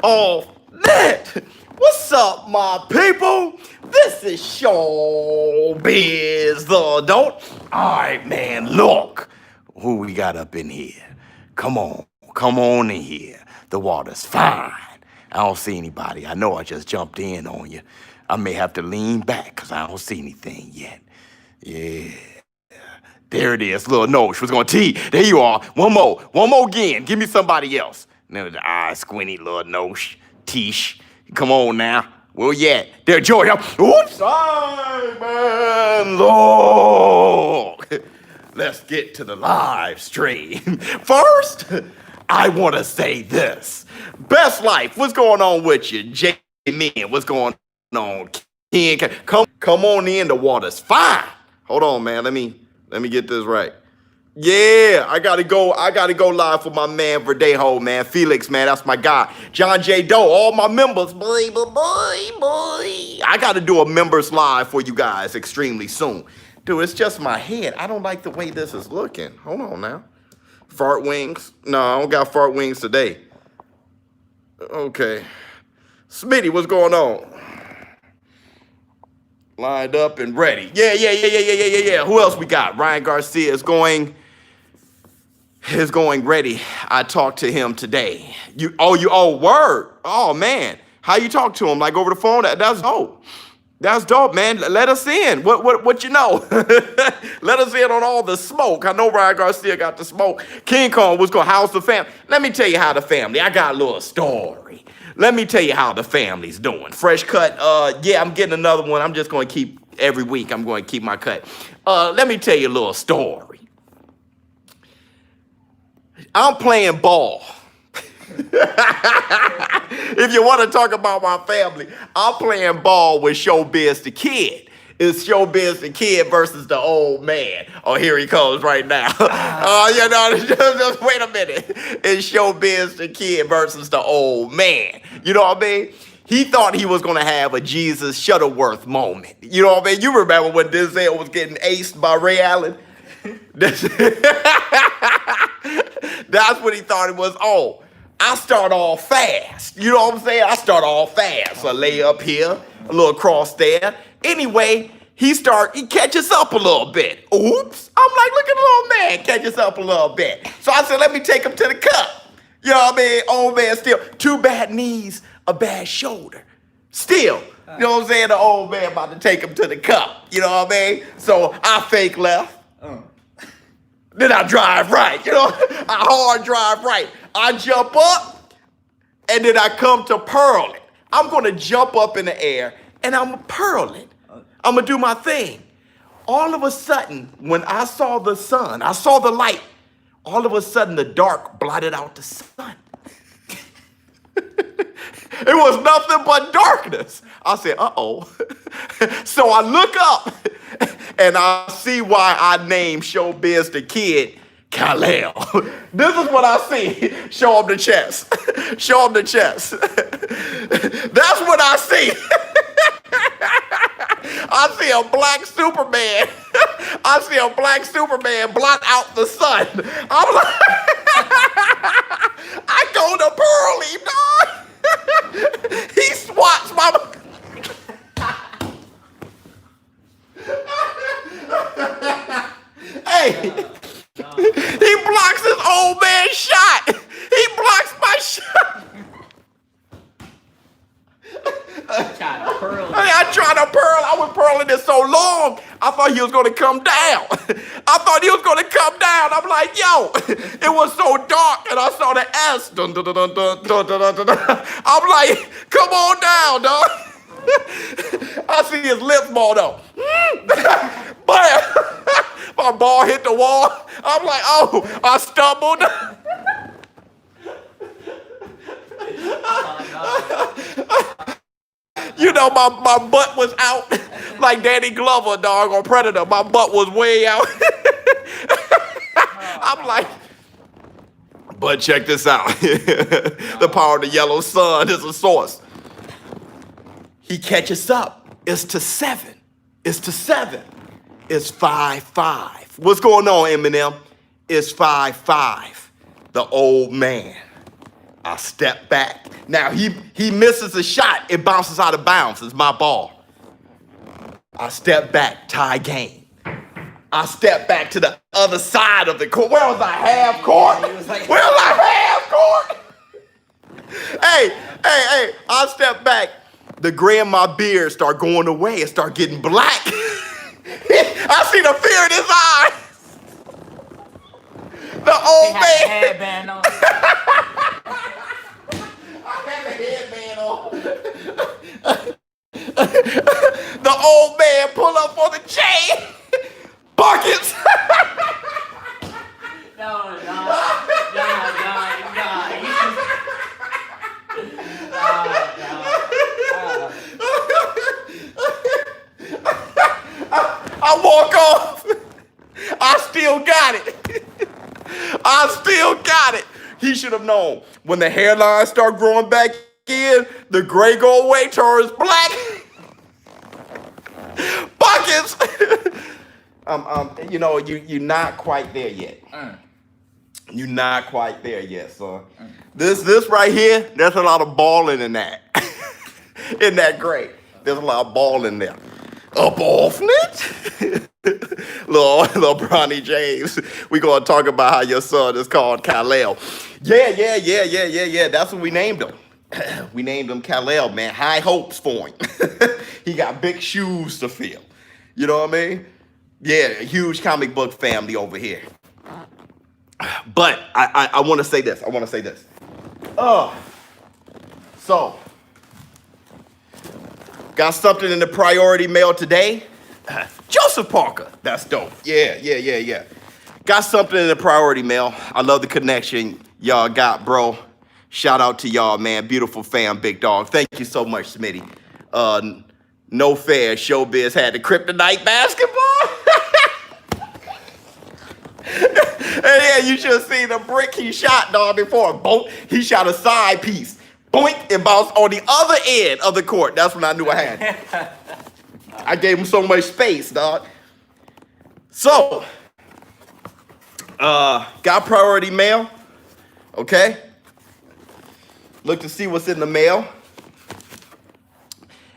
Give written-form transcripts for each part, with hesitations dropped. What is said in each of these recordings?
off net. What's up, my people? This is Showbiz the Adult. All right, man, look who we got up in here. Come on in here. The water's fine. I don't see anybody. I know I just jumped in on you. I may have to lean back because I don't see anything yet. Yeah. There it is, little Nosh was gonna tee. There you are. One more again. Give me somebody else. Now the eye squinty, little Nosh. Tish. Come on now. Where you at? There, George. Oops. Simon, look. Let's get to the live stream. First, I want to say this. Best Life, what's going on with you? J-Man, what's going on? Ken, come on in. The water's fine. Hold on, man. Let me get this right. Yeah, I gotta go live for my man Verdejo, man. Felix, man, that's my guy. John J. Doe, all my members, boy. I gotta do a members live for you guys extremely soon. Dude, it's just my head. I don't like the way this is looking. Hold on now. Fart wings? No, I don't got fart wings today. Okay. Smitty, what's going on? Lined up and ready. Yeah. Who else we got? Ryan Garcia is going ready. I talked to him today. Word. Oh man. How you talk to him? Like over the phone? That's dope. That's dope, man. Let us in. What you know? Let us in on all the smoke. I know Ryan Garcia got the smoke. King Kong was gonna house the family. Let me tell you how the family. I got a little story. Let me tell you how the family's doing. Fresh cut. Yeah, I'm getting another one. I'm just going to keep every week. I'm going to keep my cut. Let me tell you a little story. I'm playing ball. If you want to talk about my family, I'm playing ball with Showbiz the Kid. It's Showbiz the Kid versus the old man. Oh, here he comes right now. Just wait a minute. It's Showbiz the Kid versus the old man. You know what I mean? He thought he was going to have a Jesus Shuttleworth moment. You know what I mean? You remember when Denzel was getting aced by Ray Allen? That's what he thought it was. Oh, I start off fast. You know what I'm saying? I start off fast. A lay up here, a little cross there. Anyway, he catches up a little bit. Oops. I'm like, look at the little man catches up a little bit. So I said, let me take him to the cup. You know what I mean? Old man still. 2 bad knees, a bad shoulder. Still, you know what I'm saying? The old man about to take him to the cup. You know what I mean? So I fake left. Then I drive right. You know, I hard drive right. I jump up, and then I come to pearl it. I'm going to jump up in the air, and I'm pearl it. I'm going to do my thing. All of a sudden, when I saw the sun, I saw the light, all of a sudden the dark blotted out the sun. It was nothing but darkness. I said, uh-oh. So I look up, and I see why I named Showbiz the Kid Kal-El. This is what I see. Show him the chest. Show him the chest. That's what I see. I see a black Superman. I see a black Superman blot out the sun. I'm like, I go to Pearly, dog. He swats my... Hey, he blocks his old man shot. He blocks my shot. I tried to pearl. I was pearling it so long, I thought he was going to come down. I'm like, yo, it was so dark, and I saw the S. Dun, dun, dun, dun, dun, dun, dun, dun, dun. I'm like, come on down, dog. I see his lips ball though. Bam! My ball hit the wall. I'm like, oh, I stumbled. You know, my butt was out like Danny Glover, dog, on Predator. My butt was way out. I'm like, but check this out. The power of the yellow sun is a source. He catches up. It's to 7. It's 5-5. What's going on, Eminem? It's 5-5. The old man. I step back. Now he misses a shot. It bounces out of bounds. It's my ball. I step back, tie game. I step back to the other side of the court. Where was I? Half court? Where was I? Half court? Hey, I step back. The gray in my beard start going away and start getting black. I see the fear in his eyes. The old man. Had a headband on. I had a headband on. The old man pull up on the chain. Buckets. No. I walk off. I still got it. I still got it. He should have known. When the hairline start growing back in, the gray go away, turns black. Buckets. You're not quite there yet. You're not quite there yet, son. This right here, there's a lot of balling in that. In that gray. There's a lot of ball in there. Up off it. little Bronny James. We're gonna talk about how your son is called Kal-El. Yeah. That's what we named him. We named him Kal-El, man. High hopes for him. He got big shoes to fill. You know what I mean? Yeah, a huge comic book family over here. But I want to say this. So, got something in the priority mail today. Joseph Parker. That's dope. Yeah. Got something in the priority mail. I love the connection y'all got, bro. Shout out to y'all, man. Beautiful fam, big dog. Thank you so much, Smitty. No fair. Showbiz had the kryptonite basketball. And yeah, you should have seen the brick he shot, dog, before. Boom. He shot a side piece. Boink, it bounced on the other end of the court. That's when I knew I had it. I gave him so much space, dog. So, got priority mail. Okay. Look to see what's in the mail.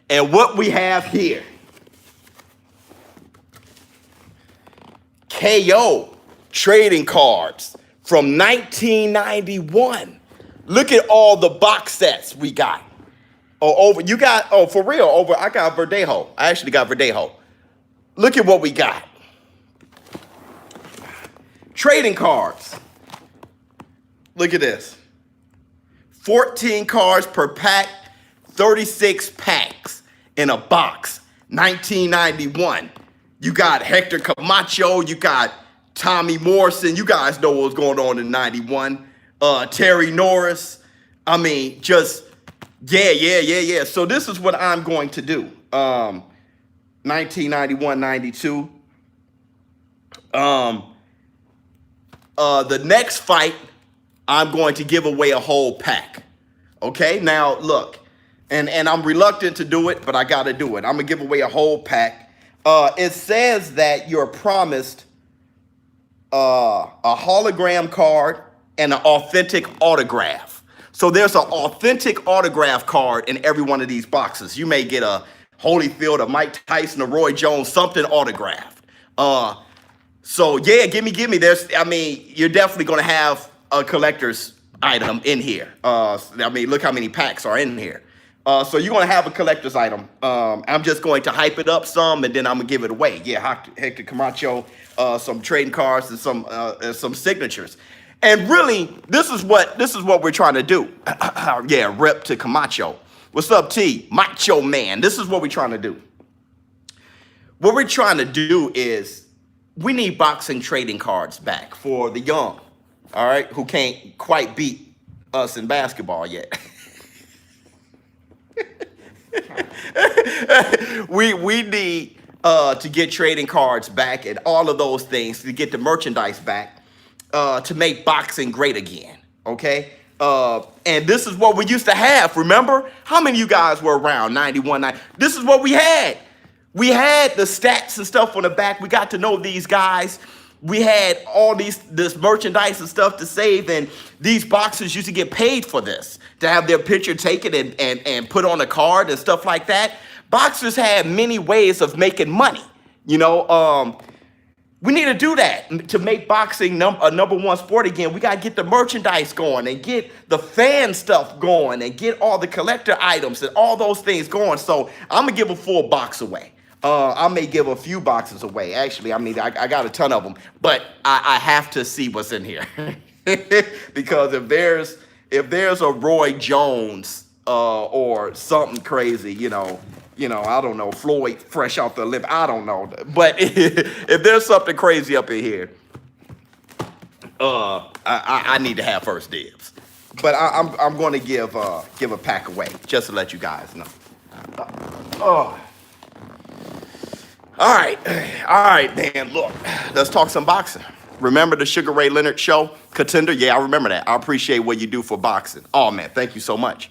And what we have here. KO trading cards from 1991. Look at all the box sets we got. For real, I got Verdejo. I actually got Verdejo. Look at what we got. Trading cards. Look at this. 14 cards per pack, 36 packs in a box. 1991. You got Hector Camacho, you got Tommy Morrison. You guys know what was going on in 91. Terry Norris. I mean, just, yeah. So this is what I'm going to do. 1991, 92. The next fight, I'm going to give away a whole pack. Okay, now look, and I'm reluctant to do it, but I got to do it. I'm going to give away a whole pack. It says that you're promised a hologram card and an authentic autograph. So there's an authentic autograph card in every one of these boxes. You may get a Holyfield, a Mike Tyson, a Roy Jones, something autographed. So yeah, gimme. You're definitely gonna have a collector's item in here. Look how many packs are in here. So you're gonna have a collector's item. I'm just going to hype it up some, and then I'm gonna give it away. Yeah, Hector Camacho, some trading cards, and some signatures. And really, this is what we're trying to do. Yeah, rep to Camacho. What's up, T? Macho Man. This is what we're trying to do. What we're trying to do is we need boxing trading cards back for the young, all right, who can't quite beat us in basketball yet. we need to get trading cards back and all of those things, to get the merchandise back, to make boxing great again, okay? And this is what we used to have, remember? How many of you guys were around 91? This is what we had. We had the stats and stuff on the back. We got to know these guys. we had all this merchandise and stuff to save, and these boxers used to get paid for this, to have their picture taken and put on a card and stuff like that. Boxers had many ways of making money. You know, we need to do that to make boxing a number one sport again. We got to get the merchandise going and get the fan stuff going and get all the collector items and all those things going. So I'm going to give a full box away. I may give a few boxes away. Actually, I mean, I got a ton of them, but I have to see what's in here. Because if there's a Roy Jones or something crazy, you know, I don't know, Floyd fresh out the lip, I don't know. But if there's something crazy up in here, I need to have first dibs. But I'm going to give a pack away just to let you guys know. All right, man. Look, let's talk some boxing. Remember the Sugar Ray Leonard show, Contender? Yeah, I remember that. I appreciate what you do for boxing. Oh man, thank you so much.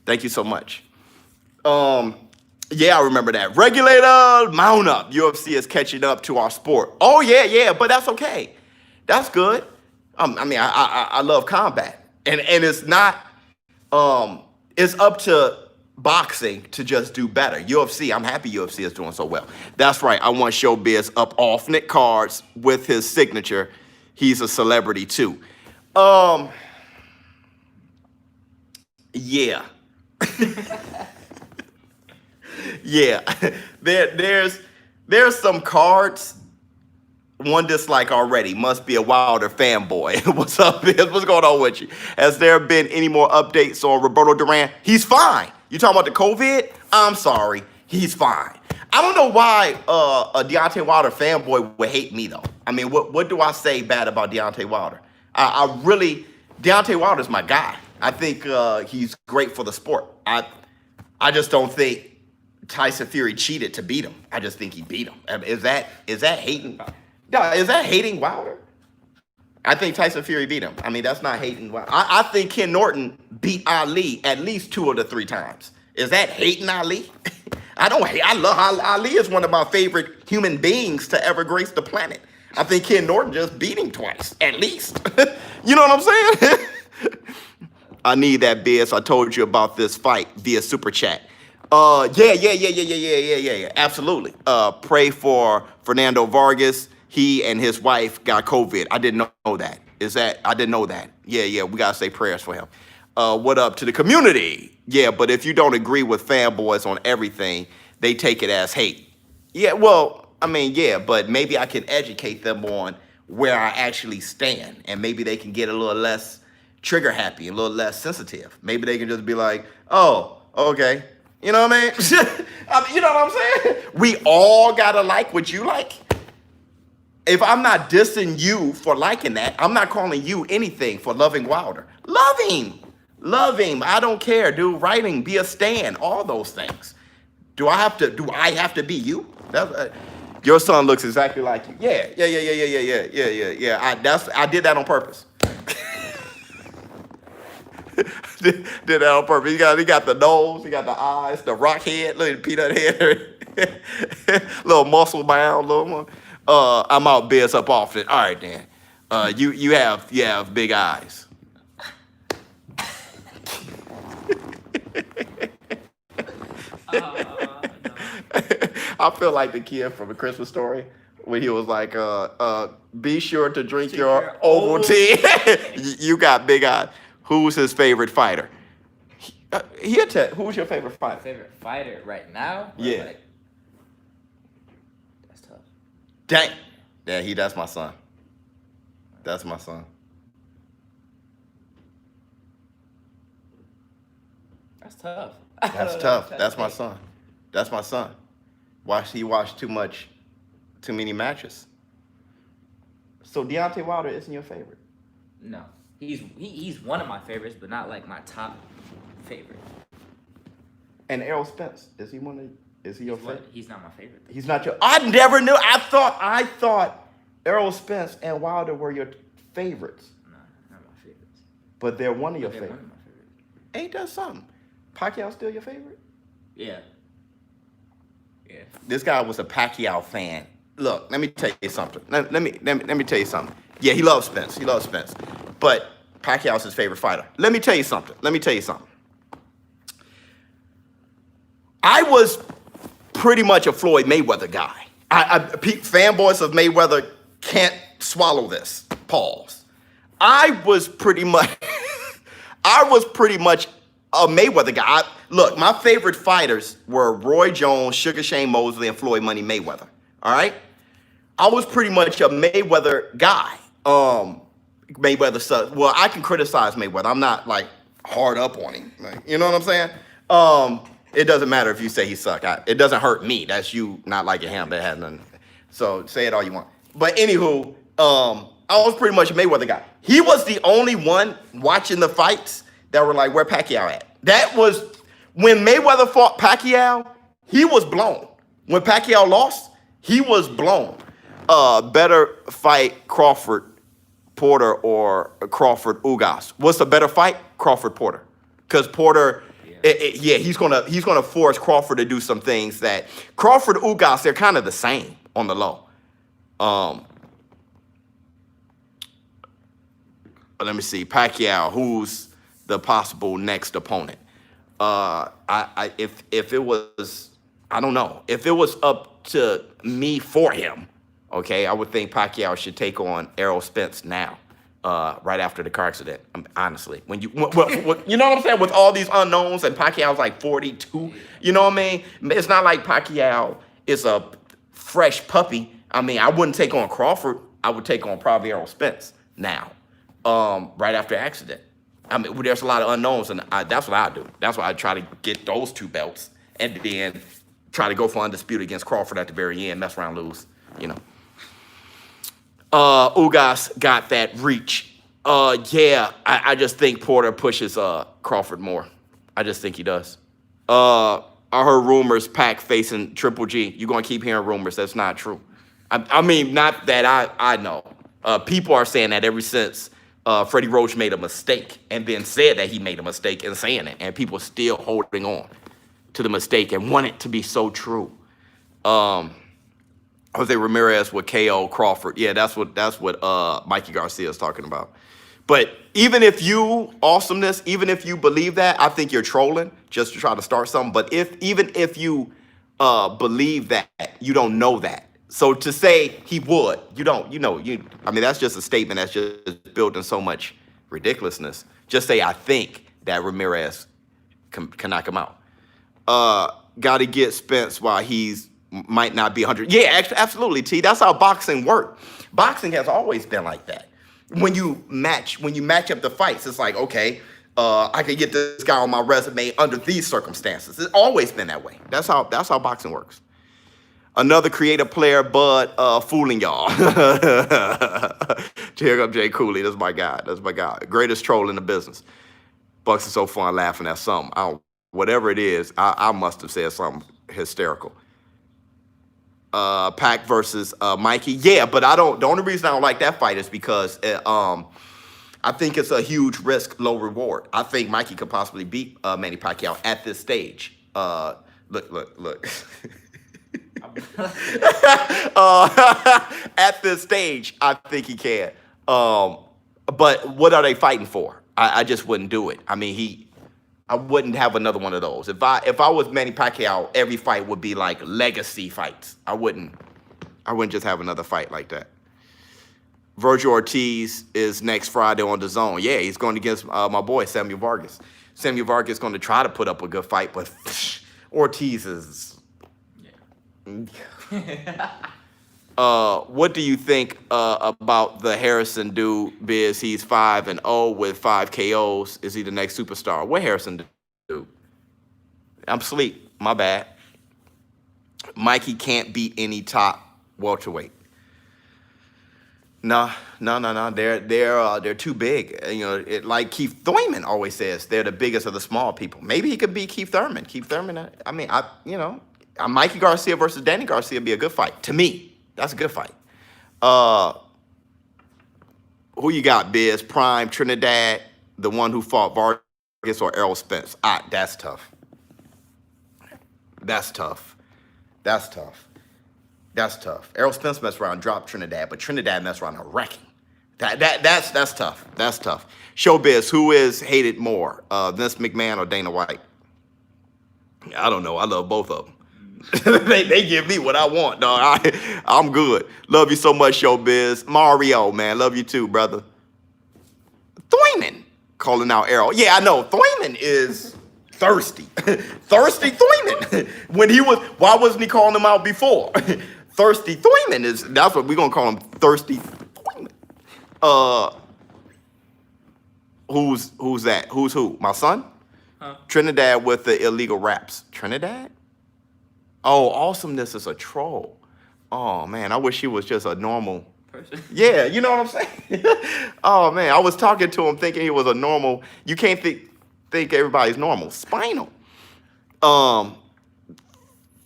Thank you so much. Yeah, I remember that. Regulator, mount up. UFC is catching up to our sport. Oh yeah, but that's okay. That's good. I mean, I love combat, and it's not. It's up to boxing to just do better. UFC, I'm happy UFC is doing so well. That's right. I want Showbiz up off Nick cards with his signature. He's a celebrity too. Yeah. Yeah. There's some cards. One dislike already. Must be a Wilder fanboy. What's up, Biz? What's going on with you? Has there been any more updates on Roberto Duran? He's fine. You talking about the COVID? I'm sorry. He's fine. I don't know why a Deontay Wilder fanboy would hate me, though. I mean, what do I say bad about Deontay Wilder? Deontay Wilder's my guy. I think he's great for the sport. I just don't think Tyson Fury cheated to beat him. I just think he beat him. Is that hating? Is that hating Wilder? I think Tyson Fury beat him. I mean, that's not hating Wilder. I think Ken Norton beat Ali at least 2 of the 3 times. Is that hating Ali? I don't hate. I love Ali is one of my favorite human beings to ever grace the planet. I think Ken Norton just beat him twice, at least. You know what I'm saying? I need that, Biz. I told you about this fight via Super Chat. Yeah. Absolutely. Pray for Fernando Vargas. He and his wife got COVID. I didn't know that. I didn't know that. Yeah. We gotta say prayers for him. What up to the community? Yeah, but if you don't agree with fanboys on everything, they take it as hate. Yeah, well, I mean, yeah, but maybe I can educate them on where I actually stand, and maybe they can get a little less trigger happy, a little less sensitive. Maybe they can just be like, oh, okay. You know what I mean? You know what I'm saying? We all gotta like what you like. If I'm not dissing you for liking that, I'm not calling you anything for loving Wilder. Love him. I don't care. Do writing, be a stan, all those things. Do I have to be you? Your son looks exactly like you. Yeah. I did that on purpose. did that on purpose. He got the nose, he got the eyes, the rock head, look at the peanut head, little muscle bound, little one. I'm out, Biz, up off it. All right, then. You have big eyes. I feel like the kid from A Christmas Story when he was like, be sure to drink your Ovaltine. You got big eyes. Who's his favorite fighter? Who's your favorite fighter? Favorite fighter right now? Yeah. Like, that's tough. Dang. Yeah, that's my son. That's my son. That's tough. That's tough. That's my son. That's my son. He watched too many matches. So Deontay Wilder isn't your favorite? No. He's one of my favorites, but not like my top favorite. And Errol Spence, is he your favorite? He's not my favorite. He's not your. I never knew. I thought Errol Spence and Wilder were your favorites. No, not my favorites. But they're one of your They're favorites. one of my favorites. Ain't that something? Pacquiao still your favorite? Yeah. This guy was a Pacquiao fan look, let me tell you something. Let me tell you something. Yeah, he loves Spence. He loves Spence. But Pacquiao's his favorite fighter. Let me tell you something. I was pretty much a Floyd Mayweather guy. Fanboys of Mayweather can't swallow this. Pause. I was pretty much a Mayweather guy. Look, my favorite fighters were Roy Jones, Sugar Shane Mosley, and Floyd Money Mayweather. All right? I was pretty much a Mayweather guy. Mayweather sucks. Well, I can criticize Mayweather. I'm not like hard up on him. Like, you know what I'm saying? It doesn't matter if you say he sucked. It doesn't hurt me. That's you not liking him. That has nothing. So say it all you want. But anywho, I was pretty much a Mayweather guy. He was the only one watching the fights that were like, where Pacquiao at? That was when Mayweather fought Pacquiao, he was blown. When Pacquiao lost, he was blown. Better fight Crawford Porter or Crawford Ugas. What's a better fight? Crawford Porter. Because Porter, he's gonna force Crawford to do some things that Crawford Ugas, they're kind of the same on the low. Let me see. Pacquiao, who's the possible next opponent? If it was, I don't know. If it was up to me for him, okay, I would think Pacquiao should take on Errol Spence now, right after the car accident. Honestly, when you know what I'm saying, with all these unknowns and Pacquiao's like 42, you know what I mean? It's not like Pacquiao is a fresh puppy. I mean, I wouldn't take on Crawford. I would take on probably Errol Spence now, right after the accident. I mean, there's a lot of unknowns, and that's what I do. That's why I try to get those two belts, and then try to go for undisputed against Crawford at the very end, mess around, lose, you know. Ugas got that reach. I just think Porter pushes Crawford more. I just think he does. I heard rumors Pac facing Triple G. You're going to keep hearing rumors. That's not true. I mean, not that I know. People are saying that ever since Freddie Roach made a mistake and then said that he made a mistake in saying it. And people still holding on to the mistake and want it to be so true. Jose Ramirez with KO Crawford. Yeah, that's what Mikey Garcia is talking about. But even if you believe that, I think you're trolling just to try to start something. But even if you believe that, you don't know that. So to say he would, I mean, that's just a statement that's just built in so much ridiculousness. Just say, I think that Ramirez can knock him out. Got to get Spence while he's might not be 100. Yeah, absolutely, T. That's how boxing works. Boxing has always been like that. When you match up the fights, it's like, okay, I can get this guy on my resume under these circumstances. It's always been that way. That's how boxing works. Another creative player, but fooling y'all. Here comes Jay Cooley. That's my guy. Greatest troll in the business. Bucks are so fun laughing at something. Whatever it is, I must have said something hysterical. Pac versus Mikey. Yeah, but the only reason I don't like that fight is because I think it's a huge risk, low reward. I think Mikey could possibly beat Manny Pacquiao at this stage. Look. At this stage, I think he can. But what are they fighting for? I just wouldn't do it. I mean, I wouldn't have another one of those. If I was Manny Pacquiao, every fight would be like legacy fights. I wouldn't just have another fight like that. Virgil Ortiz is next Friday on DAZN. Yeah, he's going against my boy Samuel Vargas. Samuel Vargas is going to try to put up a good fight, but Ortiz is. What do you think about the Harrison dude, Biz? He's 5-0 with 5 KOs. Is he the next superstar? What Harrison dude? I'm asleep. My bad. Mikey can't beat any top welterweight. No. They're too big. You know, like Keith Thurman always says, they're the biggest of the small people. Maybe he could beat Keith Thurman. I mean, Mikey Garcia versus Danny Garcia would be a good fight. To me, that's a good fight. Who you got, Biz? Prime, Trinidad, the one who fought Vargas, or Errol Spence? That's tough. That's tough. Errol Spence messed around, dropped Trinidad, but Trinidad messed around a wrecking. That's tough. That's tough. Showbiz, who is hated more, Vince McMahon or Dana White? I don't know. I love both of them. they give me what I want, dog. I'm good. Love you so much, Showbiz. Mario, man, love you too, brother. Thuyman calling out Errol. Yeah, I know. Thuyman is thirsty. Thirsty Thuyman. Why wasn't he calling him out before? Thirsty Thuyman that's what we're gonna call him, Thirsty Thuyman. Who's that? Who's who? My son? Huh? Trinidad with the illegal raps. Trinidad? Oh, Awesomeness is a troll. Oh man, I wish he was just a normal Person. Yeah, you know what I'm saying? Oh man, I was talking to him thinking he was a normal. You can't think everybody's normal. Spinal.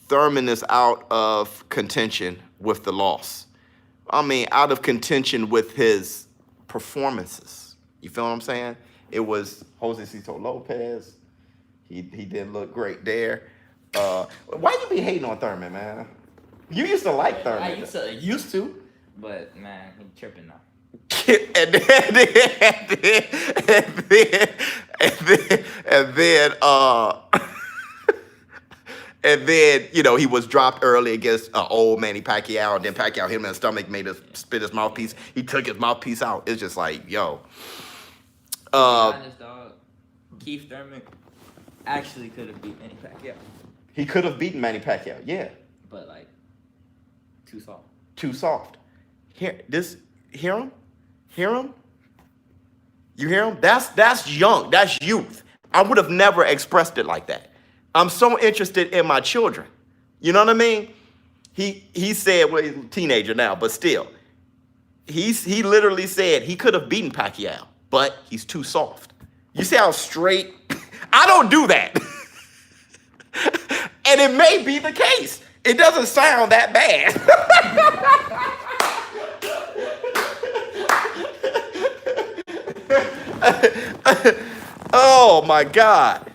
Thurman is out of contention with the loss. I mean, out of contention with his performances. You feel what I'm saying? It was Jose Cito Lopez. He didn't look great there. Why you be hating on Thurman, man? You used to like Thurman. I used to. But man, he tripping now. And then, you know, he was dropped early against old Manny Pacquiao. And then Pacquiao hit him in the stomach, made him spit his mouthpiece. He took his mouthpiece out. It's just like, yo. To be honest, dog, Keith Thurman actually could have beat Manny Pacquiao. He could have beaten Manny Pacquiao, yeah. But like, too soft. Too soft. Hear him? Hear him? You hear him? That's young. That's youth. I would have never expressed it like that. I'm so interested in my children. You know what I mean? He said, well, he's a teenager now, but still. He literally said he could have beaten Pacquiao, but he's too soft. You see how straight? I don't do that. And it may be the case. It doesn't sound that bad. Oh my God.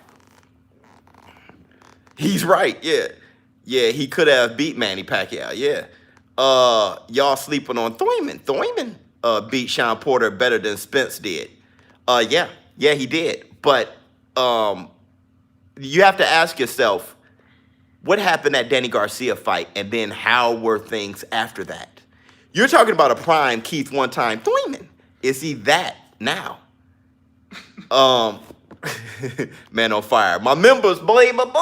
He's right, yeah. Yeah, he could have beat Manny Pacquiao, yeah. Y'all sleeping on Thuyman. Thuyman beat Sean Porter better than Spence did. Yeah, he did. But you have to ask yourself, what happened at Danny Garcia fight, and then how were things after that? You're talking about a prime Keith one-time Thuyman. Is he that now? Man on fire. My members, boy. No, that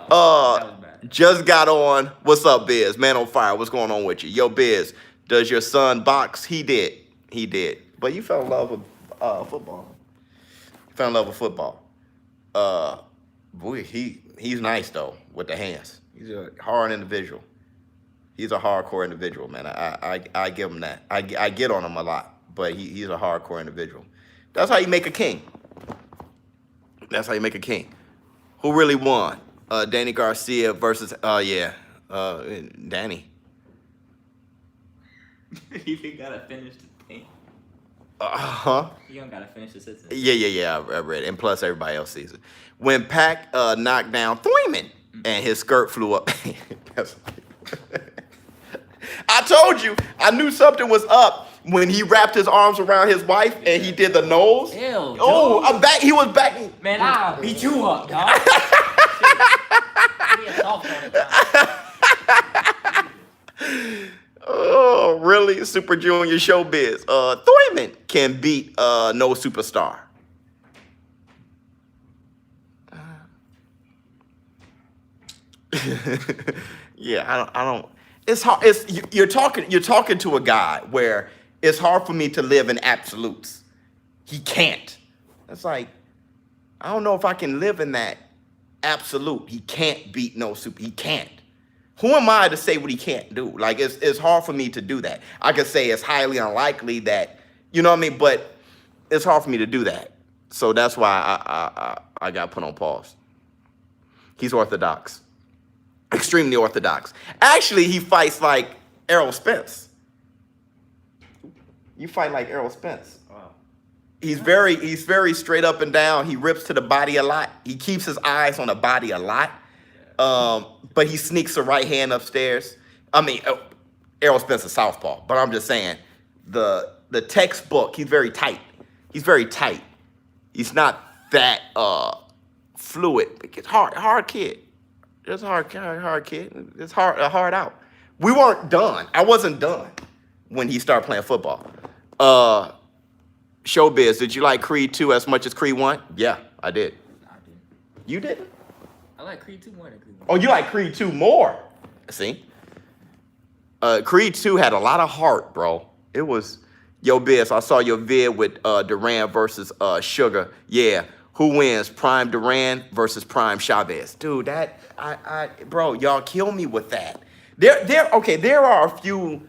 was bad. Just got on. What's up, Biz? Man on fire. What's going on with you? Yo, Biz, does your son box? He did. But you fell in love with football. Fell in love with football. Boy, he's nice though with the hands. He's a hard individual. He's a hardcore individual, man. I give him that. I get on him a lot, but he's a hardcore individual. That's how you make a king. That's how you make a king. Who really won? Danny Garcia versus Danny. You think gotta finish the thing? Uh-huh. You don't gotta finish the sentence. Yeah. I read it. And plus everybody else sees it. When Pac knocked down Thuyman and his skirt flew up. I told you, I knew something was up when he wrapped his arms around his wife and he did the nose. Ew, oh, dude. I'm back. He was back. Man, I'll beat you up, dog. Be a soft on it, Oh, really? Super Junior Showbiz. Thuyman can beat no superstar. Yeah, I don't. It's hard. You're talking to a guy where it's hard for me to live in absolutes. He can't. It's like, I don't know if I can live in that absolute. He can't beat no super. He can't. Who am I to say what he can't do? Like, it's hard for me to do that. I could say it's highly unlikely that, you know what I mean? But it's hard for me to do that. So that's why I got put on pause. He's orthodox. Extremely orthodox. Actually, he fights like Errol Spence. You fight like Errol Spence. Wow. He's very straight up and down. He rips to the body a lot. He keeps his eyes on the body a lot. But he sneaks a right hand upstairs. I mean, Errol Spence a southpaw, but I'm just saying the textbook. He's very tight. He's very tight. He's not that fluid. It's hard kid. It's a hard kid. It's hard out. We weren't done. I wasn't done when he started playing football. Showbiz, did you like Creed 2 as much as Creed 1? Yeah, I did. I did. You didn't? I like Creed 2 more than Creed 1. Oh, you like Creed 2 more. See? Creed 2 had a lot of heart, bro. It was, yo, Biz, I saw your vid with Duran versus Sugar. Yeah. Who wins, Prime Duran versus Prime Chavez? Dude, bro, y'all kill me with that. There are a few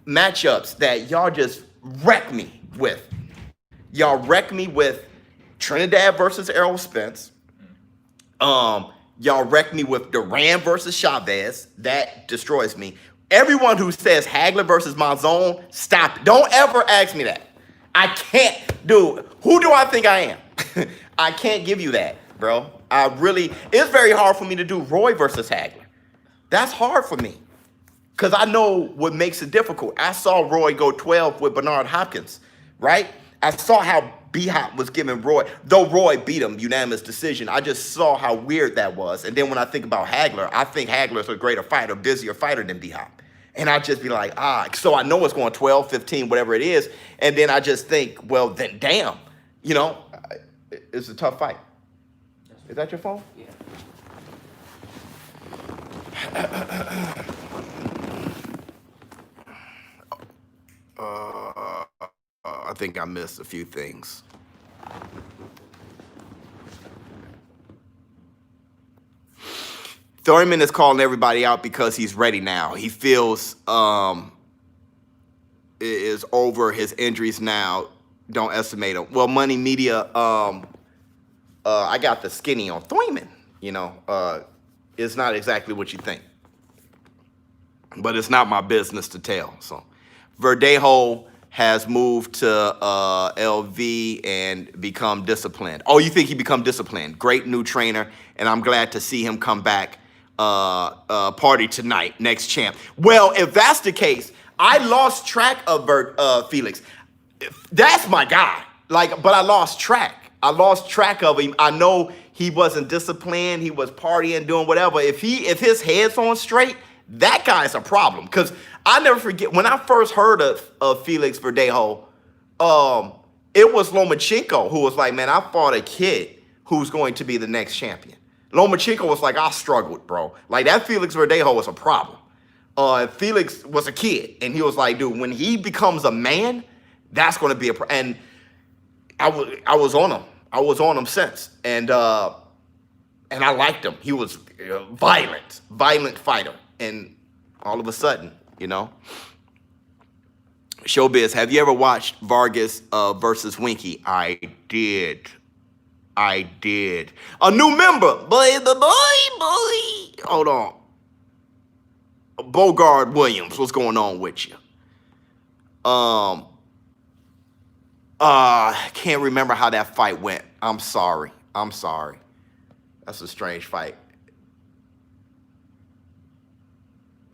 matchups that y'all just wreck me with. Y'all wreck me with Trinidad versus Errol Spence. Y'all wreck me with Duran versus Chavez. That destroys me. Everyone who says Hagler versus Monzon, stop it. Don't ever ask me that. I can't, dude. Who do I think I am? I can't give you that, bro. It's very hard for me to do Roy versus Hagler. That's hard for me. Because I know what makes it difficult. I saw Roy go 12 with Bernard Hopkins, right? I saw how B-Hop was giving Roy, though Roy beat him, unanimous decision. I just saw how weird that was. And then when I think about Hagler, I think Hagler's a greater fighter, busier fighter than B-Hop. And I just be like, so I know it's going 12, 15, whatever it is. And then I just think, well, then damn, it's a tough fight. Is that your phone? Yeah. I think I missed a few things. Thurman is calling everybody out because he's ready now. He feels is over his injuries now. Don't estimate him. Well, Money Media, I got the skinny on Thurman. It's not exactly what you think. But it's not my business to tell. So Verdejo has moved to LV and become disciplined. Oh, you think he become disciplined? Great new trainer, and I'm glad to see him come back party tonight, next champ. Well, if that's the case, I lost track of Felix. That's my guy. But I lost track. I lost track of him. I know he wasn't disciplined. He was partying, doing whatever. If his head's on straight, that guy's a problem. Because I never forget, when I first heard of Felix Verdejo, it was Lomachenko who was like, man, I fought a kid who's going to be the next champion. Lomachenko was like, I struggled, bro. Like, that Felix Verdejo was a problem. Felix was a kid, and he was like, dude, when he becomes a man, that's going to be a problem. And I was on him. I was on him since. And I liked him. He was a violent fighter. And all of a sudden, Showbiz, have you ever watched Vargas versus Winky? I did. A new member. Boy. Hold on. Bogard Williams, what's going on with you? Can't remember how that fight went. I'm sorry. That's a strange fight.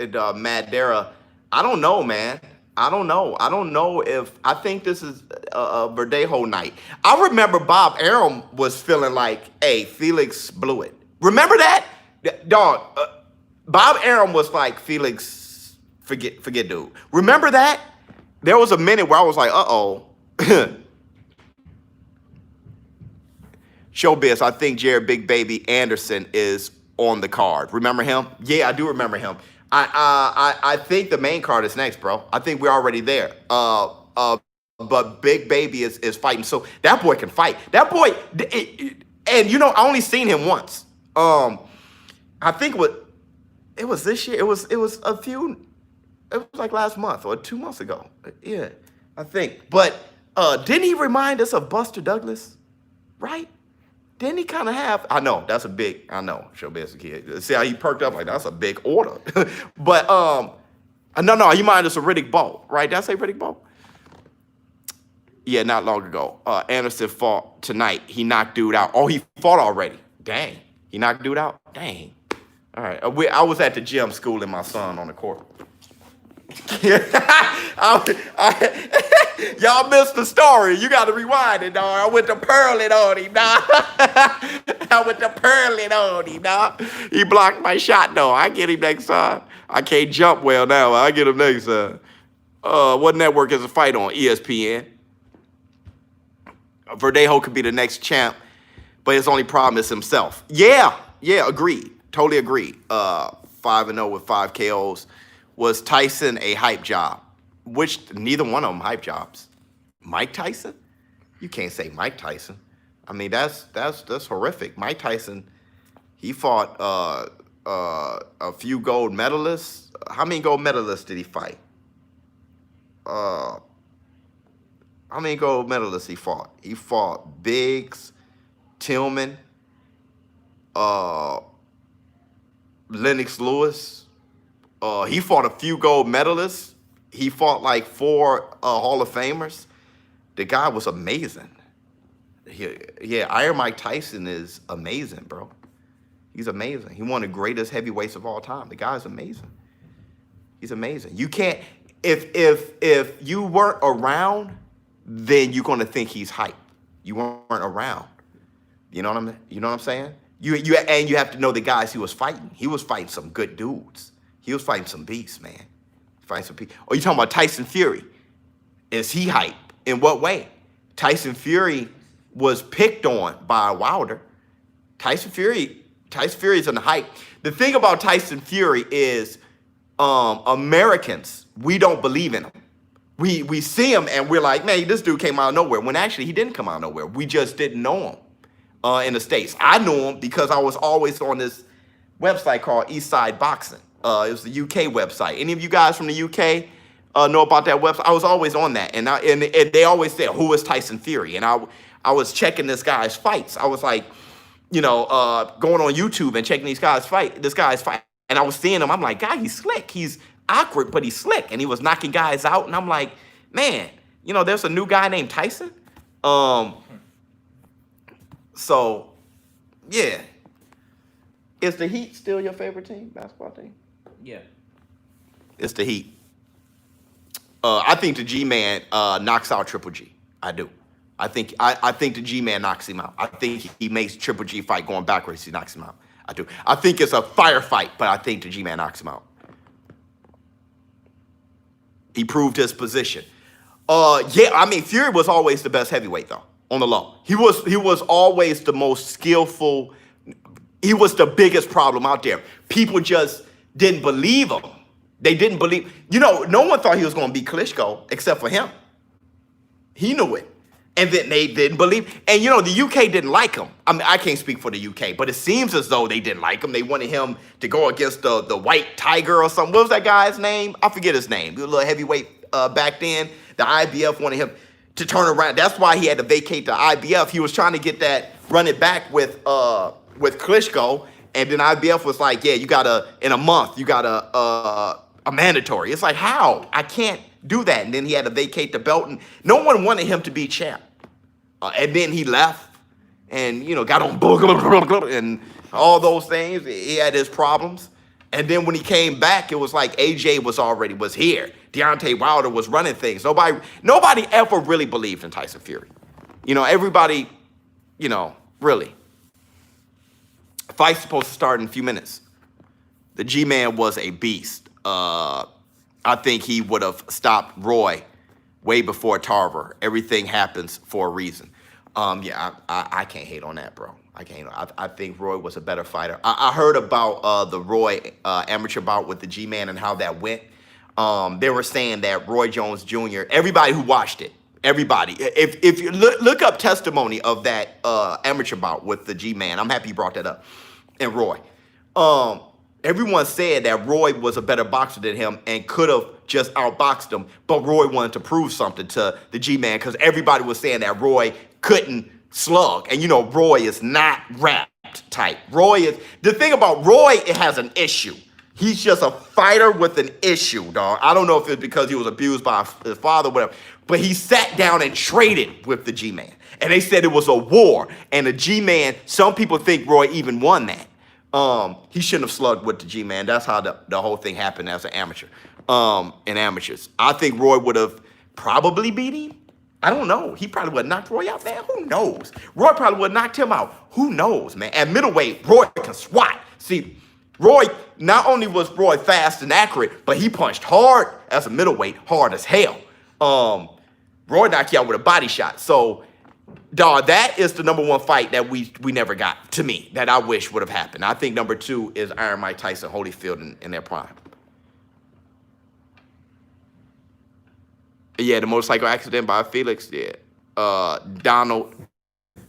And Madera, I don't know, man. I don't know if, I think this is a Verdejo night. I remember Bob Arum was feeling like, hey, Felix blew it. Remember that? Dog, Bob Arum was like, Felix, forget dude. Remember that? There was a minute where I was like, uh-oh. Showbiz, I think Jared Big Baby Anderson is on the card. Remember him? Yeah, I do remember him. I think the main card is next, bro. I think we're already there. But Big Baby is fighting. So that boy can fight. That boy, and I only seen him once. I think it was this year. It was like last month or 2 months ago. Yeah, I think. But didn't he remind us of Buster Douglas? Right? Didn't he kind of have? I know that's a big. I know Showbiz kid. See how he perked up like that's a big order. But no, he reminded us of Riddick Bowe, right? Did I say Riddick Bowe? Yeah, not long ago. Anderson fought tonight. He knocked dude out. Oh, he fought already. Dang, he knocked dude out. Dang. All right. I was at the gym schooling my son on the court. Y'all missed the story. You got to rewind it, dog. I went to pearling on him, dog. He blocked my shot, though. I get him next time. I can't jump well now. I get him next time. What network is the fight on? ESPN. Verdejo could be the next champ, but his only problem is himself. Yeah, agreed. Totally agreed. 5-0 with 5 KOs. Was Tyson a hype job? Which neither one of them hype jobs. Mike Tyson? You can't say Mike Tyson. I mean, that's horrific. Mike Tyson, he fought a few gold medalists. How many gold medalists did he fight? How many gold medalists he fought? He fought Biggs, Tillman, Lennox Lewis. He fought a few gold medalists. He fought like 4 Hall of Famers. The guy was amazing. Iron Mike Tyson is amazing, bro. He's amazing. He one of the greatest heavyweights of all time. The guy's amazing. He's amazing. You can't, if you weren't around, then you're gonna think he's hype. You weren't around. You know what I'm saying? You have to know the guys he was fighting. He was fighting some good dudes. He was fighting some beasts, man. Fighting some people. Oh, you talking about Tyson Fury? Is he hype? In what way? Tyson Fury was picked on by Wilder. Tyson Fury is on the hype. The thing about Tyson Fury is Americans, we don't believe in him. We see him and we're like, man, this dude came out of nowhere. When actually he didn't come out of nowhere. We just didn't know him in the States. I knew him because I was always on this website called Eastside Boxing. It was the UK website. Any of you guys from the UK know about that website? I was always on that, and they always said, "Who is Tyson Fury?" And I was checking this guy's fights. I was like, going on YouTube and checking this guy's fight, and I was seeing him. I'm like, God, he's slick. He's awkward, but he's slick, and he was knocking guys out. And I'm like, man, there's a new guy named Tyson. So, yeah. Is the Heat still your favorite team, basketball team? Yeah. It's the Heat. I think the G-Man knocks out Triple G. I do. I think the G-Man knocks him out. I think he makes Triple G fight going backwards. He knocks him out. I do. I think it's a firefight, but I think the G-Man knocks him out. He proved his position. Fury was always the best heavyweight, though, on the low. He was always the most skillful. He was the biggest problem out there. People just didn't believe him. They didn't believe. No one thought he was going to beat Klitschko except for him. He knew it. And then they didn't believe. And, the UK didn't like him. I mean, I can't speak for the UK, but it seems as though they didn't like him. They wanted him to go against the White Tiger or something. What was that guy's name? I forget his name. He was a little heavyweight back then. The IBF wanted him to turn around. That's why he had to vacate the IBF. He was trying to get that, run it back with Klitschko. And then IBF was like, yeah, you got to, in a month, you got a mandatory. It's like, how? I can't do that. And then he had to vacate the belt. And no one wanted him to be champ. And then he left and, got on and all those things. He had his problems. And then when he came back, it was like AJ was here. Deontay Wilder was running things. Nobody ever really believed in Tyson Fury. Everybody, really. Fight's supposed to start in a few minutes. The G-Man was a beast. I think he would have stopped Roy way before Tarver. Everything happens for a reason. I can't hate on that, bro. I think Roy was a better fighter. I heard about the Roy amateur bout with the G-Man and how that went. They were saying that Roy Jones Jr., everybody who watched it, if you look up testimony of that amateur bout with the G-Man, I'm happy you brought that up, and Roy. Everyone said that Roy was a better boxer than him and could have just outboxed him, but Roy wanted to prove something to the G-Man because everybody was saying that Roy couldn't slug. And Roy is not wrapped tight. The thing about Roy, it has an issue. He's just a fighter with an issue, dog. I don't know if it's because he was abused by his father or whatever, but he sat down and traded with the G-Man. And they said it was a war. And the G-Man, some people think Roy even won that. He shouldn't have slugged with the G-Man. That's how the whole thing happened as an amateur. In amateurs. I think Roy would have probably beat him. I don't know. He probably would have knocked Roy out, man. Who knows? Roy probably would have knocked him out. Who knows, man? At middleweight, Roy can swat. See, Roy, not only was Roy fast and accurate, but he punched hard as a middleweight, hard as hell. Roy knocked you out with a body shot. So, dog, that is the number one fight that we never got, to me, that I wish would have happened. I think number two is Iron Mike Tyson, Holyfield in their prime. Yeah, the motorcycle accident by Felix. Yeah, Donald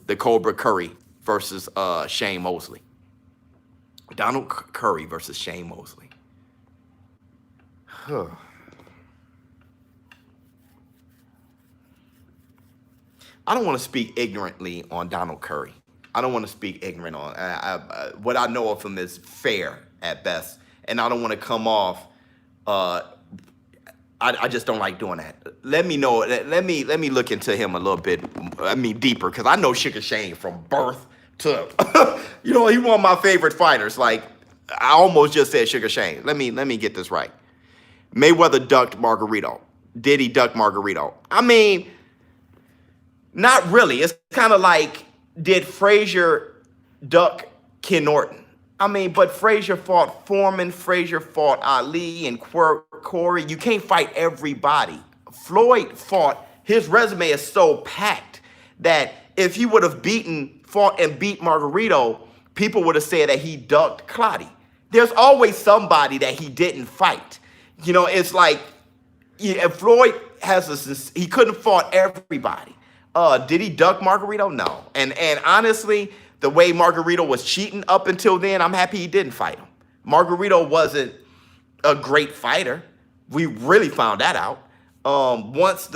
the Cobra Curry versus Shane Mosley. Donald Curry versus Shane Mosley. Huh. I don't want to speak ignorantly on Donald Curry. I don't want to speak ignorant on. What I know of him is fair at best, and I don't want to come off. I just don't like doing that. Let me know. Let me look into him a little bit. Deeper, because I know Sugar Shane from birth to, he one of my favorite fighters. Like, I almost just said Sugar Shane. Let me get this right. Mayweather ducked Margarito. Did he duck Margarito? I mean, not really. It's kind of like, did Frazier duck Ken Norton? I mean, but Frazier fought Foreman, Frazier fought Ali and Corey. You can't fight everybody. Floyd fought, his resume is so packed that if he would have fought and beat Margarito, people would have said that he ducked Clottey. There's always somebody that he didn't fight. It's like, Floyd he couldn't fought everybody. Did he duck Margarito? No. And honestly, the way Margarito was cheating up until then, I'm happy he didn't fight him. Margarito wasn't a great fighter. We really found that out. Once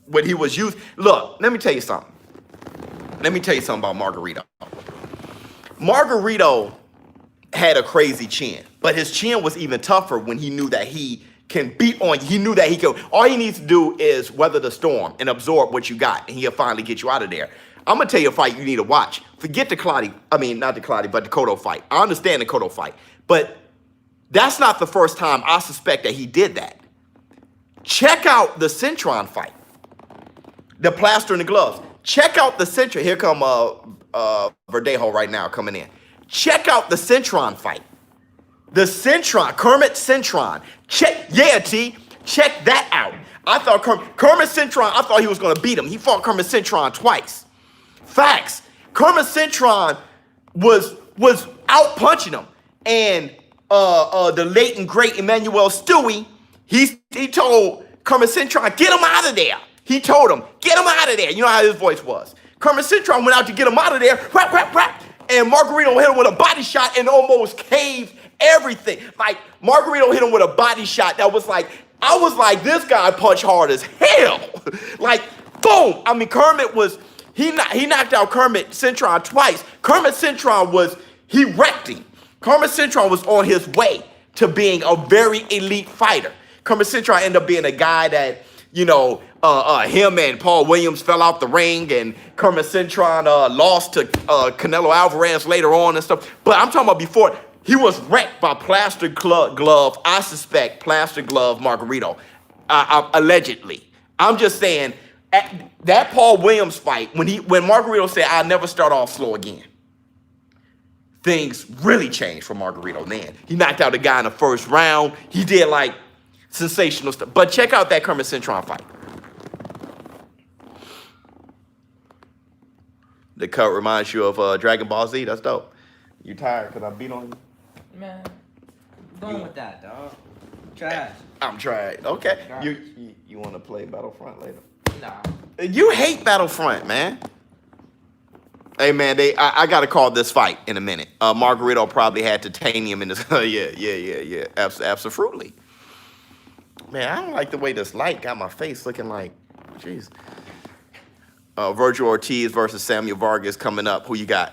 when he was used. Look, let me tell you something. Let me tell you something about Margarito. Margarito had a crazy chin, but his chin was even tougher when he knew that he can beat on you. He knew that he could. All he needs to do is weather the storm and absorb what you got, and he'll finally get you out of there. I'm going to tell you a fight you need to watch. Forget the Clottey. I mean, not the Clottey, but the Cotto fight. I understand the Cotto fight, but that's not the first time I suspect that he did that. Check out the Cintron fight. The plaster and the gloves. Check out the Cintron. Here come Verdejo right now coming in. Check out the Cintron fight. The Cintron, Kermit Cintron. Check that out. I thought Kermit Cintron, I thought he was going to beat him. He fought Kermit Cintron twice. Facts. Kermit Cintron was out punching him. And the late and great Emmanuel Stewie, he told Kermit Cintron, get him out of there. He told him, get him out of there. You know how his voice was. Kermit Cintron went out to get him out of there. Rap, rap, rap. And Margarito hit him with a body shot and almost caved everything. Like, Margarito hit him with a body shot that was like, I was like, this guy punched hard as hell. Like, boom. I mean, Kermit was, he knocked out Kermit Cintron twice. Kermit Cintron he wrecked him. Kermit Cintron was on his way to being a very elite fighter. Kermit Cintron ended up being a guy that, him and Paul Williams fell out the ring, and Kermit Cintron lost to Canelo Alvarez later on and stuff. But I'm talking about before. He was wrecked by plaster glove, I suspect, plaster glove Margarito, allegedly. I'm just saying, that Paul Williams fight, when Margarito said, I'll never start off slow again, things really changed for Margarito then. He knocked out a guy in the first round. He did, like, sensational stuff. But check out that Kermit Cintron fight. The cut reminds you of Dragon Ball Z. That's dope. You tired because I beat on you? Man, going with that, dog. Trash. I'm trying. Okay. Trash. You want to play Battlefront later? Nah. You hate Battlefront, man. Hey, man, I got to call this fight in a minute. Margarito probably had titanium in this. Yeah. Absolutely. Man, I don't like the way this light got my face looking like, jeez. Virgil Ortiz versus Samuel Vargas coming up. Who you got?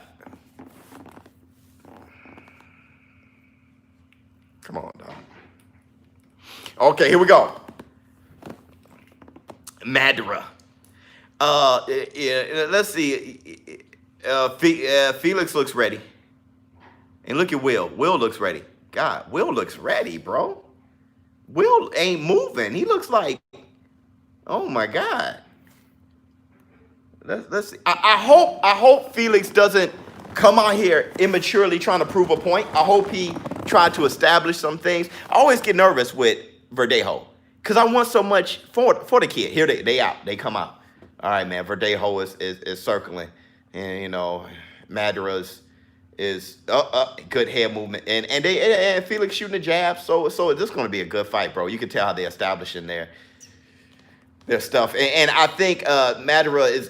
Come on, dog. Okay, here we go. Madara. Let's see. Felix looks ready. And look at Will. Will looks ready. God, Will looks ready, bro. Will ain't moving. He looks like, oh my God. Let's see. I hope Felix doesn't come out here immaturely trying to prove a point. I hope he tried to establish some things. I always get nervous with Verdejo because I want so much for the kid. Here they out. They come out. All right, man. Verdejo is circling, and you know, Madara's is good head movement, and Felix shooting the jab. So this is going to be a good fight, bro. You can tell how they're establishing their stuff, and I think Madara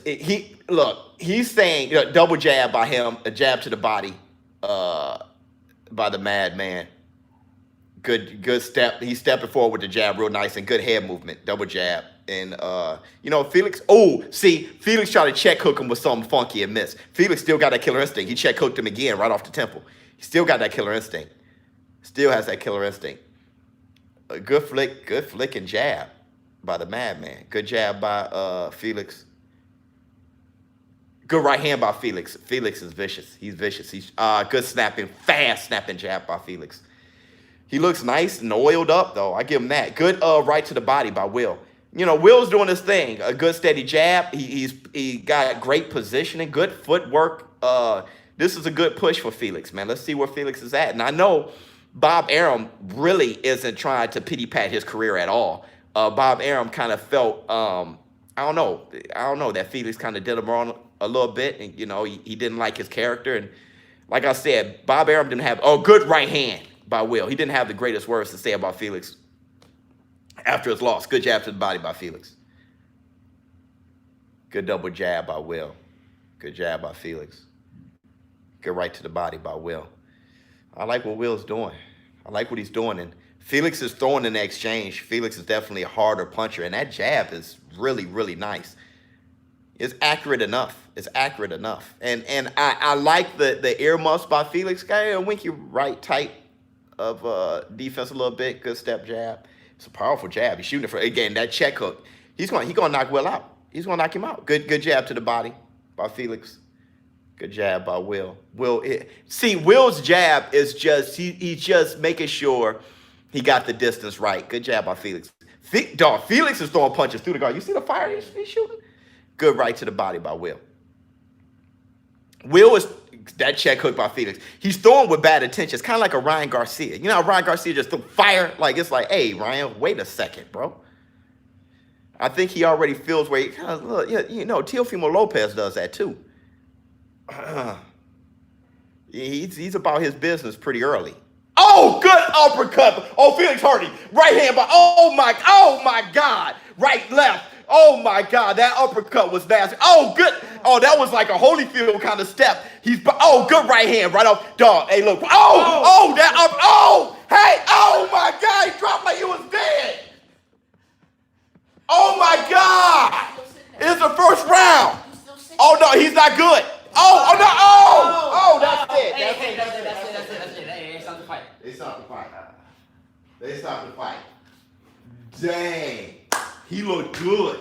he's saying double jab by him, a jab to the body, by the madman. Good step. He's stepping forward with the jab, real nice and good head movement, double jab. And Felix. Oh, see, Felix tried to check hook him with something funky and missed. Felix still got that killer instinct. He check hooked him again right off the temple. He still got that killer instinct. Still has that killer instinct. A good flick and jab by the madman. Good jab by Felix. Good right hand by Felix. Felix is vicious. He's vicious. He's good snapping, fast snapping jab by Felix. He looks nice and oiled up though. I give him that. Good right to the body by Will. Will's doing his thing. A good steady jab. He got great positioning, good footwork. This is a good push for Felix, man. Let's see where Felix is at. And I know Bob Arum really isn't trying to pity pat his career at all. Bob Arum kind of felt, I don't know, that Felix kind of did him wrong a little bit. And, he didn't like his character. And like I said, Bob Arum didn't have a good right hand by Will. He didn't have the greatest words to say about Felix after his loss. Good jab to the body by Felix. Good double jab by Will. Good jab by Felix. Good right to the body by Will. I like what Will's doing. I like what he's doing. And Felix is throwing in the exchange. Felix is definitely a harder puncher. And that jab is really, really nice. It's accurate enough. It's accurate enough. And I like the earmuffs by Felix. Got a winky right tight of defense a little bit. Good step jab. It's a powerful jab. He's shooting it for, again, that check hook. He's gonna knock Will out. He's gonna knock him out. Good jab to the body by Felix. Good jab by Will. Will's jab is just, he's just making sure he got the distance right. Good jab by Felix. Felix is throwing punches through the guard. You see the fire he's shooting? Good right to the body by Will. Will is that check hook by Felix. He's throwing with bad intentions, kind of like a Ryan Garcia. You know how Ryan Garcia just threw fire? Like, it's like, hey, Ryan, wait a second, bro. I think he already feels where he kind of, look, Teofimo Lopez does that too. He's about his business pretty early. Oh, good uppercut. Oh, Felix Hardy. Right hand by, oh my God. Right, left. Oh my God, that uppercut was nasty. Oh, good. Oh, that was like a Holyfield kind of step. Good right hand, right off. Dog, hey, look. Hey, oh my God, he dropped like he was dead. Oh my God. It's the first round. Oh no, he's not good. That's it. That's it. Hey, stop the fight. They stopped the fight. Dang. He looked good.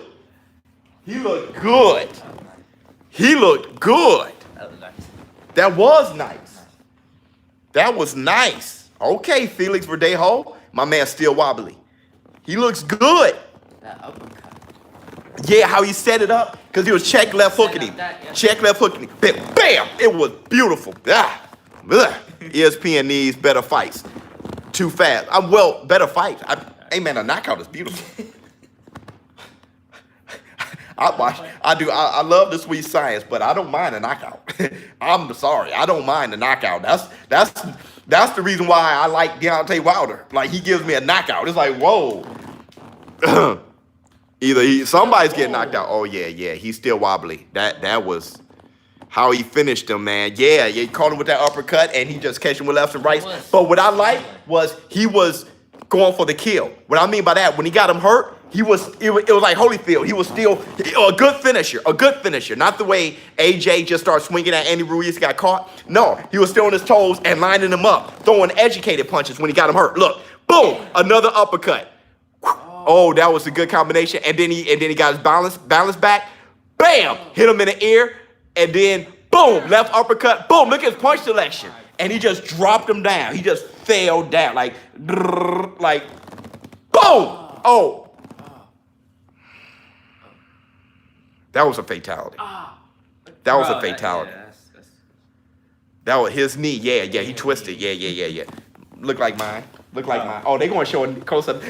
That was nice. Okay, Felix Verdejo. My man's still wobbly. He looks good. That uppercut. Yeah, how he set it up. Because he was check left hooking him. Check left hooking him. Bam! It was beautiful. ESPN needs better fights. Too fast. Better fights. A knockout is beautiful. I love the sweet science, but I don't mind a knockout. I'm sorry, I don't mind a knockout. That's the reason why I like Deontay Wilder. Like, he gives me a knockout. It's like, whoa. Somebody's getting knocked out. Oh yeah, he's still wobbly. That was how he finished him, man. Yeah, he caught him with that uppercut, and he just catch him with lefts and rights. But what I like was he was going for the kill. What I mean by that, when he got him hurt, it was like Holyfield. He was still a good finisher. Not the way AJ just started swinging at Andy Ruiz, got caught. No, he was still on his toes and lining him up, throwing educated punches when he got him hurt. Look, boom, another uppercut. Oh, that was a good combination. And then he got his balance back. Bam, hit him in the ear, and then boom, left uppercut. Boom, look at his punch selection. and he just dropped him down. He just fell down like like boom. Oh, that was a fatality. That was a fatality. That was his knee. Yeah, he twisted. Yeah. Look like mine. Look like mine. Oh, they gonna show it close up.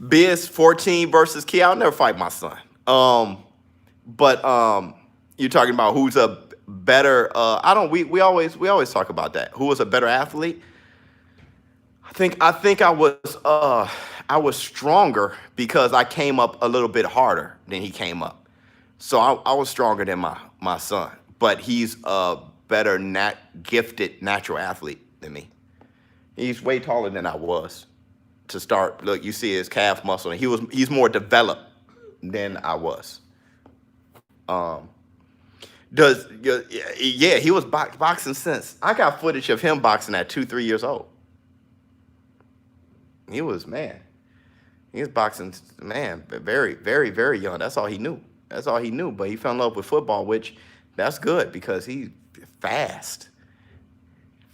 Biz 14 versus Key. I'll never fight my son. But you're talking about who's a better. We always talk about that. Who was a better athlete? I think I was stronger because I came up a little bit harder than he came up. So I was stronger than my son, but he's a better gifted natural athlete than me. He's way taller than I was to start. Look, you see his calf muscle, and he's more developed than I was. He was boxing since. I got footage of him boxing at 2-3 years old. He was boxing, man, very, very, very young. That's all he knew. But he fell in love with football, which that's good because he's fast,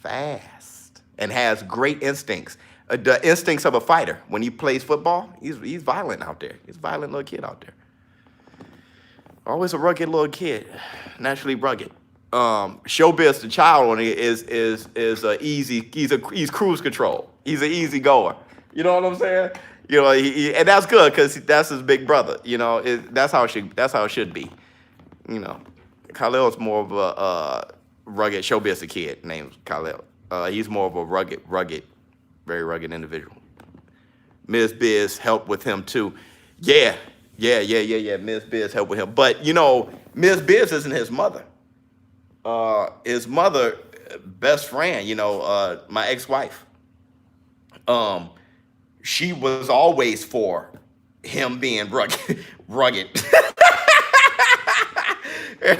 and has great instincts. The instincts of a fighter. When he plays football, he's violent out there. He's a violent little kid out there. Always a rugged little kid, naturally rugged. Showbiz, the child on it is easy. He's cruise control. He's an easy goer. You know what I'm saying? You know, and that's good because that's his big brother. You know, that's how it should be. You know, Khalil's more of a rugged Showbiz kid named Khalil. He's more of a rugged, very rugged individual. Ms. Biz helped with him too. Yeah. Ms. Biz helped with him, but you know, Ms. Biz isn't his mother. His mother, best friend. You know, my ex-wife. She was always for him being rugged.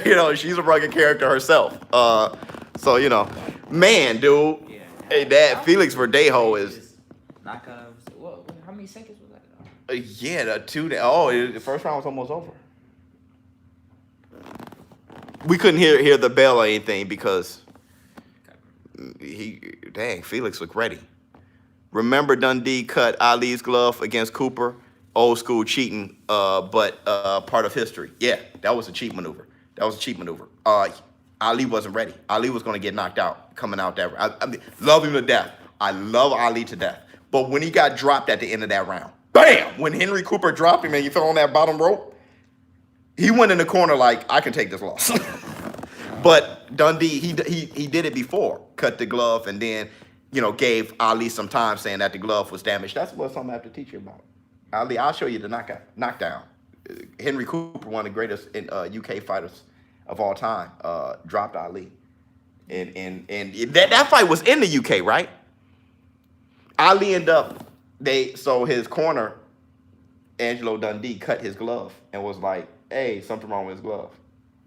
You know, she's a rugged character herself. So, you know, man, dude. Yeah. Hey, Dad, Felix Verdejo is. How many seconds was that? The first round was almost over. We couldn't hear the bell or anything because Felix looked ready. Remember Dundee cut Ali's glove against Cooper? Old school cheating, but part of history. Yeah, that was a cheat maneuver. Ali wasn't ready. Ali was going to get knocked out coming out that round. I mean, love him to death. I love Ali to death. But when he got dropped at the end of that round, bam! When Henry Cooper dropped him and he fell on that bottom rope, he went in the corner like, I can take this loss. But Dundee, he did it before. Cut the glove and then, you know, gave Ali some time saying that the glove was damaged. That's something I have to teach you about. Ali, I'll show you the knockdown. Henry Cooper, one of the greatest UK fighters of all time, dropped Ali. And that fight was in the UK, right? Ali ended up, so his corner, Angelo Dundee, cut his glove and was like, hey, something wrong with his glove.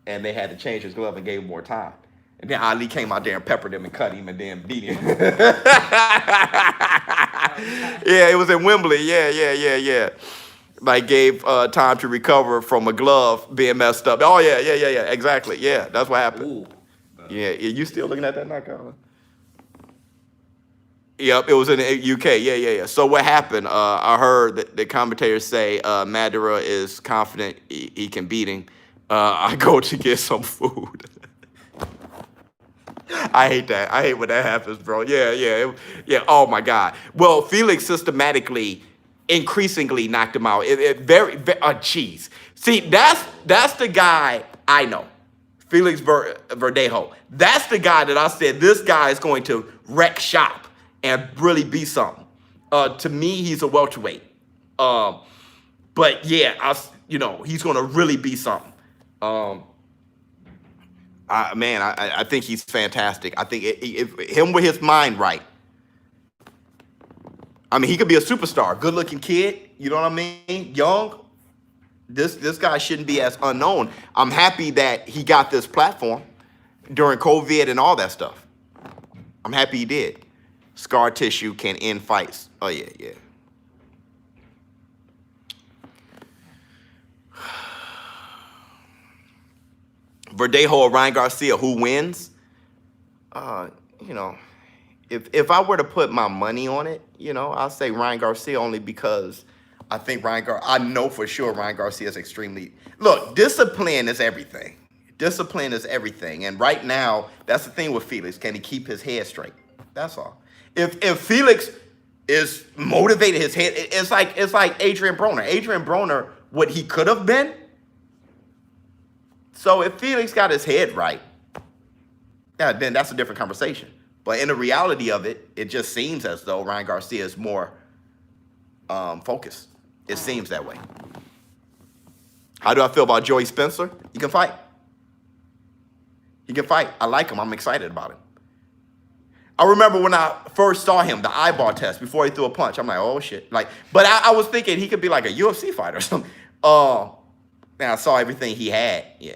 And they had to change his glove and gave him more time. And then Ali came out there and peppered him and cut him and then beat him. Yeah, it was in Wembley. Yeah. Like gave time to recover from a glove being messed up. Oh, yeah, exactly. Yeah, that's what happened. Ooh. Yeah, you still looking at that knockout? Yep, it was in the UK. Yeah. So what happened? I heard that the commentators say Madara is confident he can beat him. I go to get some food. I hate that. I hate when that happens, bro. Yeah. Oh my God. Well, Felix systematically, increasingly knocked him out. Jeez. See, that's the guy I know. Felix Verdejo. That's the guy that I said this guy is going to wreck shop and really be something. To me, he's a welterweight. But yeah, he's going to really be something. I think he's fantastic. I think if him with his mind right, I mean, he could be a superstar, good-looking kid. You know what I mean? Young. This guy shouldn't be as unknown. I'm happy that he got this platform during COVID and all that stuff. I'm happy he did. Scar tissue can end fights. Oh yeah. Verdejo or Ryan Garcia, who wins? You know, if I were to put my money on it, you know, I'll say Ryan Garcia only because I think I know for sure Ryan Garcia is extremely, look, discipline is everything. Discipline is everything. And right now, that's the thing with Felix. Can he keep his head straight? That's all. If Felix is motivated, his head, it's like Adrian Broner. Adrian Broner, what he could have been. So if Felix got his head right, yeah, then that's a different conversation. But in the reality of it, it just seems as though Ryan Garcia is more focused. It seems that way. How do I feel about Joey Spencer? He can fight. He can fight. I like him. I'm excited about him. I remember when I first saw him, the eyeball test, before he threw a punch. I'm like, oh, shit. But I was thinking he could be like a UFC fighter or something. Now I saw everything he had. Yeah.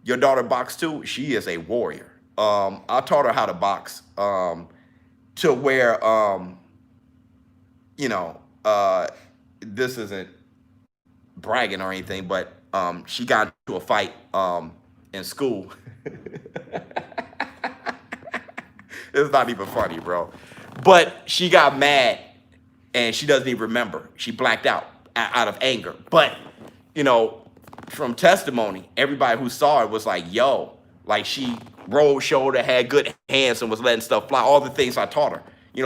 Your daughter boxed too? She is a warrior. I taught her how to box to where, this isn't bragging or anything, but she got into a fight in school. It's not even funny, bro. But she got mad and she doesn't even remember. She blacked out of anger. But, from testimony, everybody who saw it was like, yo, like she rolled shoulder, had good hands, and was letting stuff fly. All the things I taught her.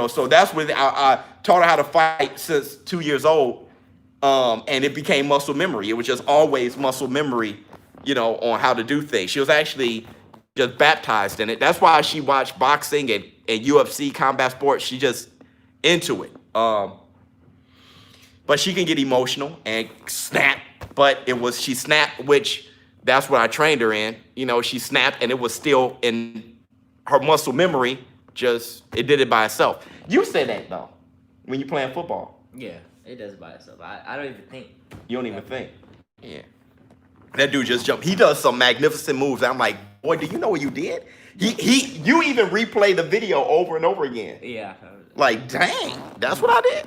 So that's what I taught her how to fight since 2 years old. And it became muscle memory. It was just always muscle memory, on how to do things. She was actually just baptized in it. That's why she watched boxing and UFC, combat sports. She just into it. But she can get emotional and snap. But she snapped, which that's what I trained her in. She snapped and it was still in her muscle memory. It did it by itself. You say that though, when you're playing football. Yeah, it does by itself. I don't even think. You don't even think. Yeah. That dude just jumped. He does some magnificent moves. I'm like, boy, do you know what you did? You even replay the video over and over again. Yeah. Like, dang, that's what I did.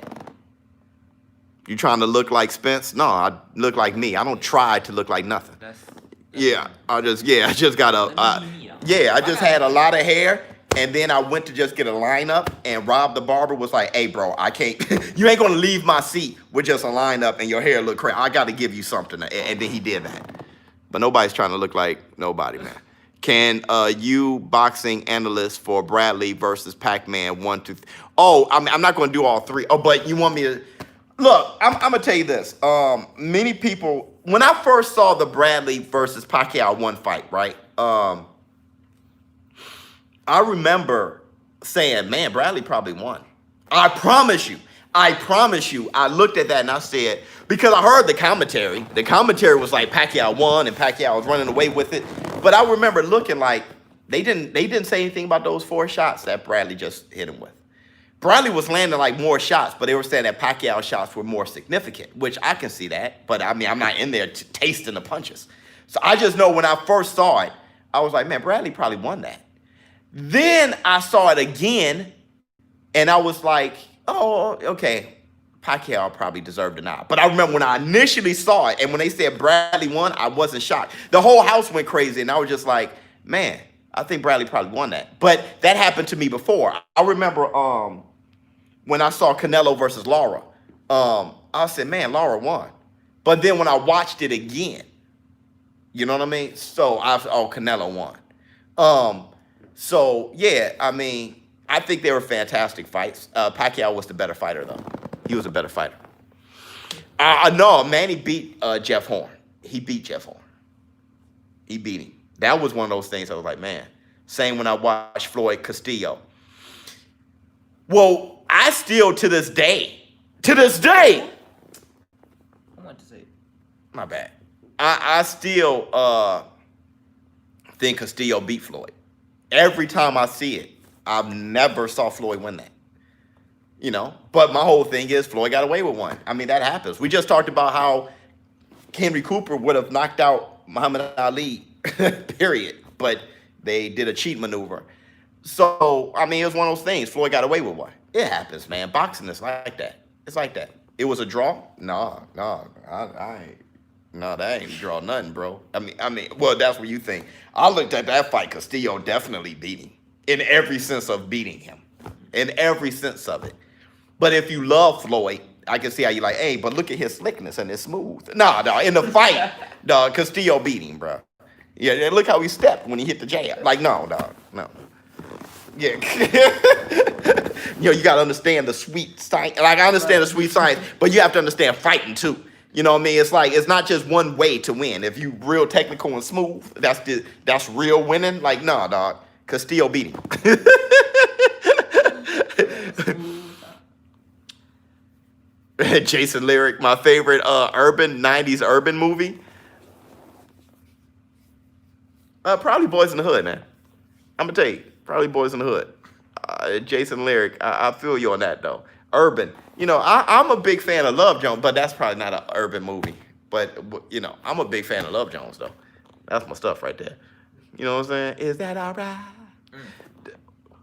You trying to look like Spence? No, I look like me. I don't try to look like nothing. I just got I just had a lot of hair, and then I went to just get a lineup, and Rob the barber was like, hey, bro, I can't, you ain't gonna leave my seat with just a lineup and your hair look crazy. I gotta give you something. And then he did that. But nobody's trying to look like nobody, man. Can you boxing analyst for Bradley versus Pac-Man 1, 2, 3? Oh, I'm not gonna do all three. Oh, but you want me to? Look, I'm gonna tell you this. Many people, when I first saw the Bradley versus Pacquiao 1 fight, right? I remember saying, man, Bradley probably won. I promise you. I looked at that and I said, because I heard the commentary. The commentary was like Pacquiao won and Pacquiao was running away with it. But I remember looking like they didn't say anything about those 4 shots that Bradley just hit him with. Bradley was landing like more shots, but they were saying that Pacquiao's shots were more significant, which I can see that. But I mean, I'm not in there tasting the punches. So I just know when I first saw it, I was like, man, Bradley probably won that. Then I saw it again, and I was like, oh, okay, Pacquiao probably deserved a nod. But I remember when I initially saw it, and when they said Bradley won, I wasn't shocked. The whole house went crazy, and I was just like, man, I think Bradley probably won that. But that happened to me before. I remember when I saw Canelo versus Lara, I said, man, Lara won. But then when I watched it again, you know what I mean? So Canelo won. So, yeah, I mean, I think they were fantastic fights. Pacquiao was the better fighter, though. He was a better fighter. No, Manny beat Jeff Horn. He beat Jeff Horn. He beat him. That was one of those things I was like, man. Same when I watched Floyd Castillo. Well, I still, to this day, I want to say. My bad. I still think Castillo beat Floyd. Every time I see it, I've never saw Floyd win that. But my whole thing is Floyd got away with one. I mean, that happens. We just talked about how Henry Cooper would have knocked out Muhammad Ali, period. But they did a cheat maneuver. So, I mean, it was one of those things. Floyd got away with one. It happens, man. Boxing is like that. It's like that. It was a draw? No, I ain't. No, that ain't draw nothing, bro. Well, that's what you think. I looked at that fight. Castillo definitely beat him in every sense of beating him, in every sense of it. But if you love Floyd, I can see how you like. Hey, but look at his slickness and his smooth. Nah, no, in the fight, dog, Castillo beat him, bro. Yeah, and look how he stepped when he hit the jab. Like, no, dog, no. Yeah. You gotta understand the sweet science. Like, I understand the sweet science, but you have to understand fighting too. You know what I mean? It's like, it's not just one way to win. If you real technical and smooth, that's real winning. Like, nah, dog. Castillo beat him. Jason Lyric, my favorite 90s urban movie. Probably Boys in the Hood, man. I'm gonna tell you, probably Boys in the Hood. Jason Lyric, I feel you on that though. Urban, I'm a big fan of Love Jones, but that's probably not an urban movie. But I'm a big fan of Love Jones though. That's my stuff right there. You know what I'm saying? Is that all right?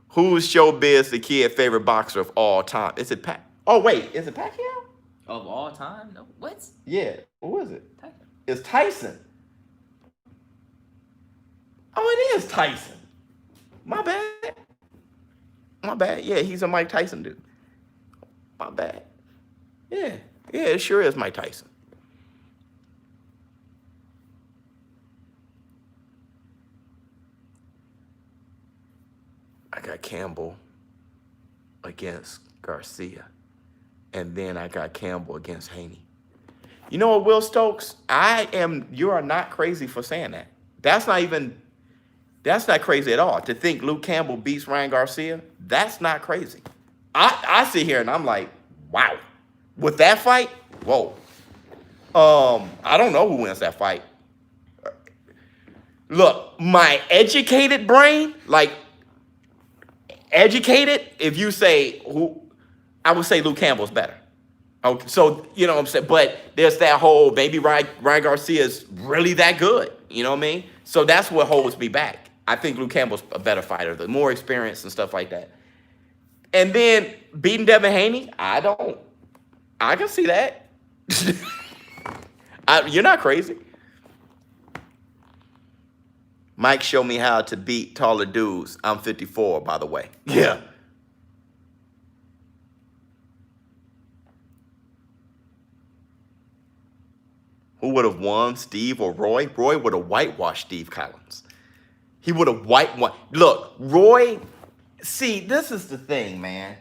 Who's Showbiz the Kid favorite boxer of all time? Is it Oh wait, is it Pacquiao? Of all time? No. What? Yeah. Who is it? Tyson. It's Tyson. Oh, it is Tyson. My bad. My bad. Yeah, he's a Mike Tyson dude. My bad. Yeah. Yeah, it sure is Mike Tyson. I got Campbell against Garcia. And then I got Campbell against Haney. You know what, Will Stokes? You are not crazy for saying that. That's not crazy at all. To think Luke Campbell beats Ryan Garcia, that's not crazy. I sit here and I'm like, wow. With that fight, whoa. I don't know who wins that fight. Look, my educated brain, if you say who, I would say Luke Campbell's better. Okay, so, you know what I'm saying? But there's that whole, maybe Ryan Garcia is really that good. You know what I mean? So that's what holds me back. I think Luke Campbell's a better fighter, the more experience and stuff like that. And then beating Devin Haney, I can see that. You're not crazy. Mike showed me how to beat taller dudes. I'm 54, by the way. Yeah. Who would have won, Steve or Roy? Roy would have whitewashed Steve Collins. He would have whitewashed. Look, Roy, see, this is the thing, man.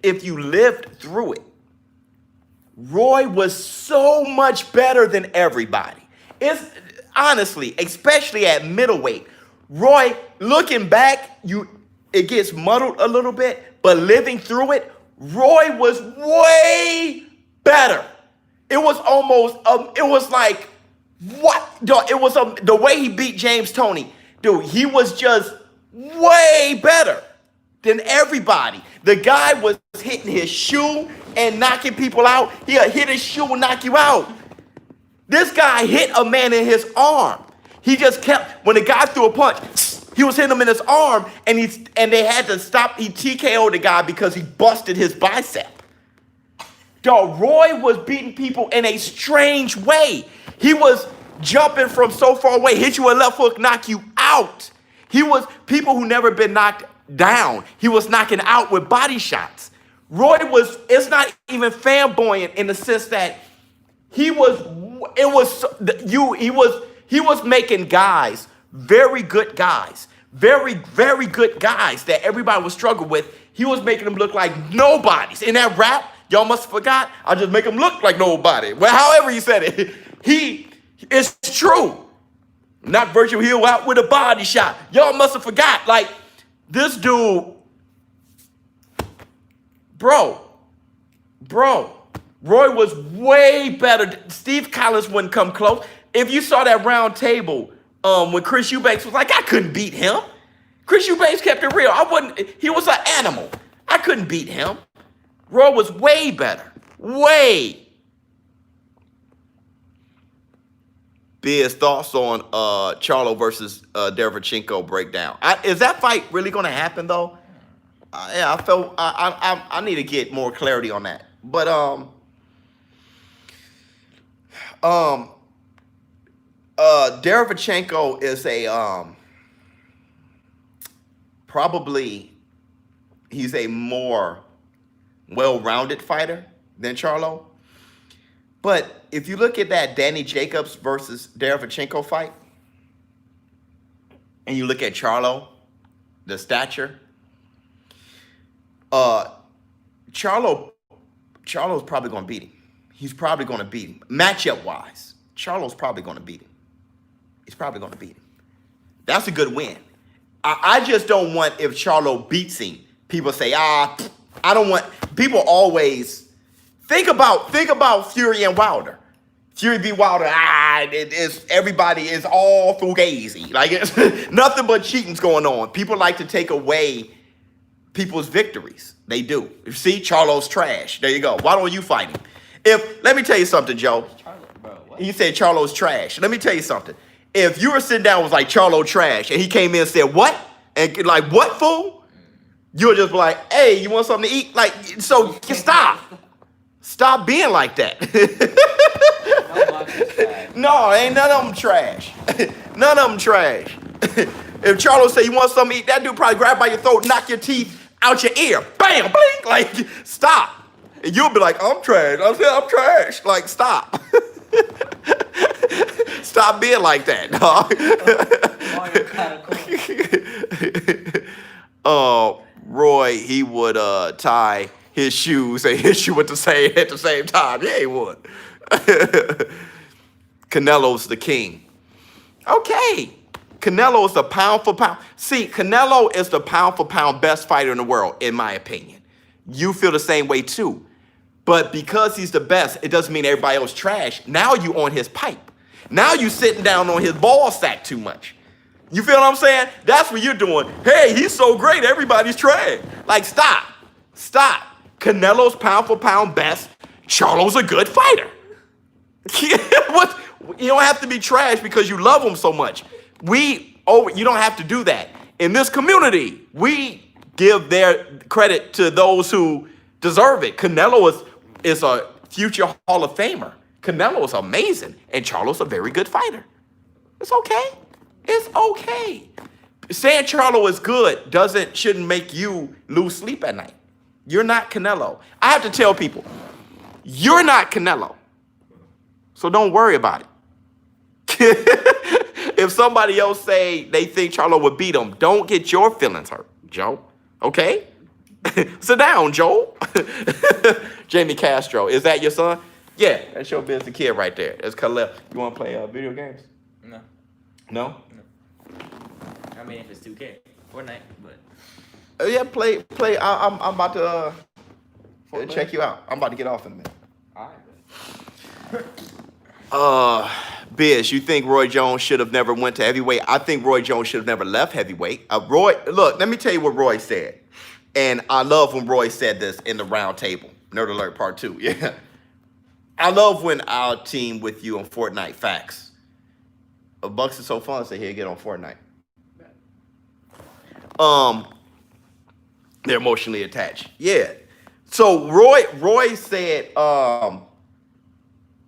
If you lived through it, Roy was so much better than everybody. It's honestly, especially at middleweight. Roy, looking back, it gets muddled a little bit, but living through it, Roy was way better. It was almost, it was like, what? It was the way he beat James Toney. Dude, he was just way better than everybody. The guy was hitting his shoe and knocking people out. He'll hit his shoe and knock you out. This guy hit a man in his arm. He just kept, when the guy threw a punch, he was hitting him in his arm, and they had to stop. He TKO'd the guy because he busted his bicep. Dog, Roy was beating people in a strange way. He was jumping from so far away, hit you a left hook, knock you out. He was people who never been knocked down. He was knocking out with body shots. Roy it's not even fanboying in the sense that he was making guys, very good guys, very, very good guys that everybody was struggling with. He was making them look like nobodies. In that rap, y'all must have forgot, I just make him look like nobody. Well, however he said it, it's true. Not Virgil Hill out with a body shot. Y'all must have forgot. Like, this dude, bro, Roy was way better. Steve Collins wouldn't come close. If you saw that round table when Chris Eubanks was like, I couldn't beat him. Chris Eubanks kept it real. He was an animal. I couldn't beat him. Roy was way better. Way. Biz, thoughts on Charlo versus Derevchenko breakdown. Is that fight really going to happen, though? Yeah, I need to get more clarity on that. But Um, Derevchenko is a probably he's a more well-rounded fighter than Charlo. But if you look at that Danny Jacobs versus Derevchenko fight, and you look at Charlo, the stature, Charlo's probably going to beat him. He's probably going to beat him. Matchup-wise, Charlo's probably going to beat him. He's probably going to beat him. That's a good win. I just don't want, if Charlo beats him, people say, I don't want, people always, think about Fury and Wilder. Fury beat Wilder, everybody is all fugazi. Like, it's nothing but cheating's going on. People like to take away people's victories. They do. You see, Charlo's trash. There you go. Why don't you fight him? Let me tell you something, Joe. Charlo, bro, what? You said Charlo's trash. Let me tell you something. If you were sitting down and was like, Charlo trash, and he came in and said, what? And like, what, fool? You would just be like, hey, you want something to eat? Like, so stop. Stop being like that. No, ain't none of them trash. None of them trash. If Charlo say you want something to eat, that dude probably grab by your throat, knock your teeth out your ear. Bam, blink. Like, stop. And you'll be like, I'm trash. I said I'm trash. Like, stop. Stop being like that, dog. Roy, he would tie his shoes and hit you at the same time. Yeah, he would. Canelo's the king. Okay. Canelo is the pound for pound. See, Canelo is the pound for pound best fighter in the world, in my opinion. You feel the same way too. But because he's the best, it doesn't mean everybody else trash. Now you on his pipe. Now you sitting down on his ball sack too much. You feel what I'm saying? That's what you're doing. Hey, he's so great, everybody's trash. Like, stop. Stop. Canelo's pound for pound best. Charlo's a good fighter. What? You don't have to be trash because you love him so much. You don't have to do that. In this community, we give their credit to those who deserve it. Canelo is a future Hall of Famer. Canelo is amazing, and Charlo's a very good fighter. It's okay. It's okay. Saying Charlo is good shouldn't make you lose sleep at night. You're not Canelo. I have to tell people, you're not Canelo. So don't worry about it. If somebody else say they think Charlo would beat him, don't get your feelings hurt, Joe. Okay? Sit down, Joe. Jamie Castro, is that your son? Yeah, that's your business kid right there. That's Khalil. You want to play video games? No. No? I mean, if it's 2K, Fortnite, but. Yeah, play. I'm about to check you out. I'm about to get off in a minute. All right. Biz, you think Roy Jones should have never went to heavyweight? I think Roy Jones should have never left heavyweight. Look, let me tell you what Roy said. And I love when Roy said this in the round table. Nerd Alert Part 2. Yeah. I love when our team with you on Fortnite. Facts. Bucks is so fun, so here, get on Fortnite. They're emotionally attached. Yeah. So Roy said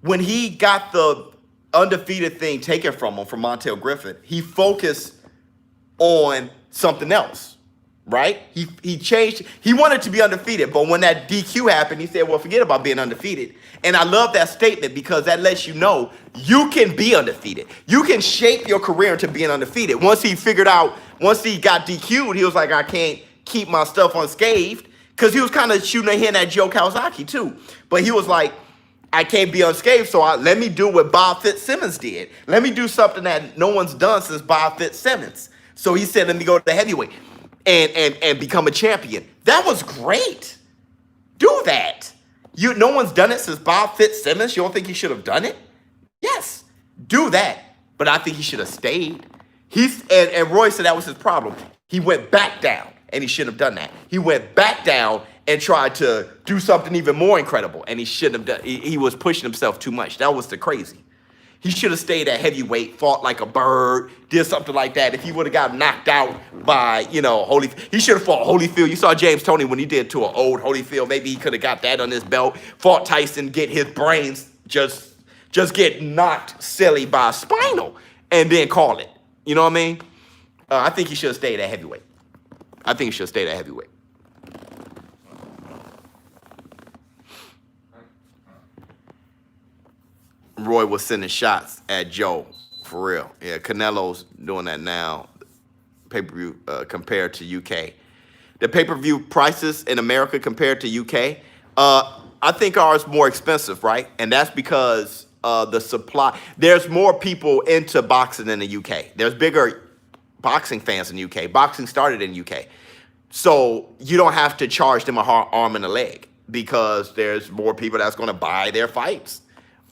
when he got the undefeated thing taken from him from Montel Griffin, he focused on something else, right? He changed. He wanted to be undefeated, but when that DQ happened, he said, well, forget about being undefeated. And I love that statement because that lets you know you can be undefeated. You can shape your career into being undefeated. Once he got DQ'd, he was like, I can't keep my stuff unscathed, because he was kind of shooting a hint at Joe Kawasaki too. But he was like, I can't be unscathed, so let me do what Bob Fitzsimmons did. Let me do something that no one's done since Bob Fitzsimmons. So he said, let me go to the heavyweight and become a champion. That was great. Do that. No one's done it since Bob Fitzsimmons. You don't think he should have done it? Yes, do that. But I think he should have stayed. And Roy said that was his problem. He went back down, and he shouldn't have done that. He went back down and tried to do something even more incredible, and he shouldn't have done. He was pushing himself too much. That was the crazy. He should have stayed at heavyweight, fought like a bird, did something like that. If he would have got knocked out by, Holyfield, he should have fought Holyfield. You saw James Toney when he did to an old Holyfield. Maybe he could have got that on his belt. Fought Tyson, get his brains just just get knocked silly by Spinal and then call it. You know what I mean? I think he should have stayed at heavyweight. I think he should have stayed at heavyweight. Roy was sending shots at Joe, for real. Yeah, Canelo's doing that now, pay-per-view compared to UK. The pay-per-view prices in America compared to UK, I think ours more expensive, right? And that's because the supply. There's more people into boxing in the UK. There's bigger boxing fans in the UK. Boxing started in the UK. So you don't have to charge them a arm and a leg because there's more people that's going to buy their fights.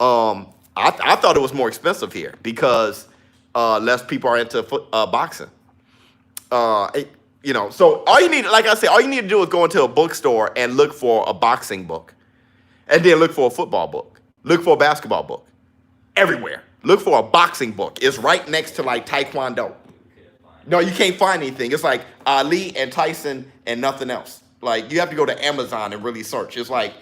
I thought it was more expensive here because less people are into boxing. So all you need, like I said, all you need to do is go into a bookstore and look for a boxing book, and then look for a football book, look for a basketball book, everywhere. Look for a boxing book. It's right next to like Taekwondo. No, you can't find anything. It's like Ali and Tyson and nothing else. Like you have to go to Amazon and really search. It's like,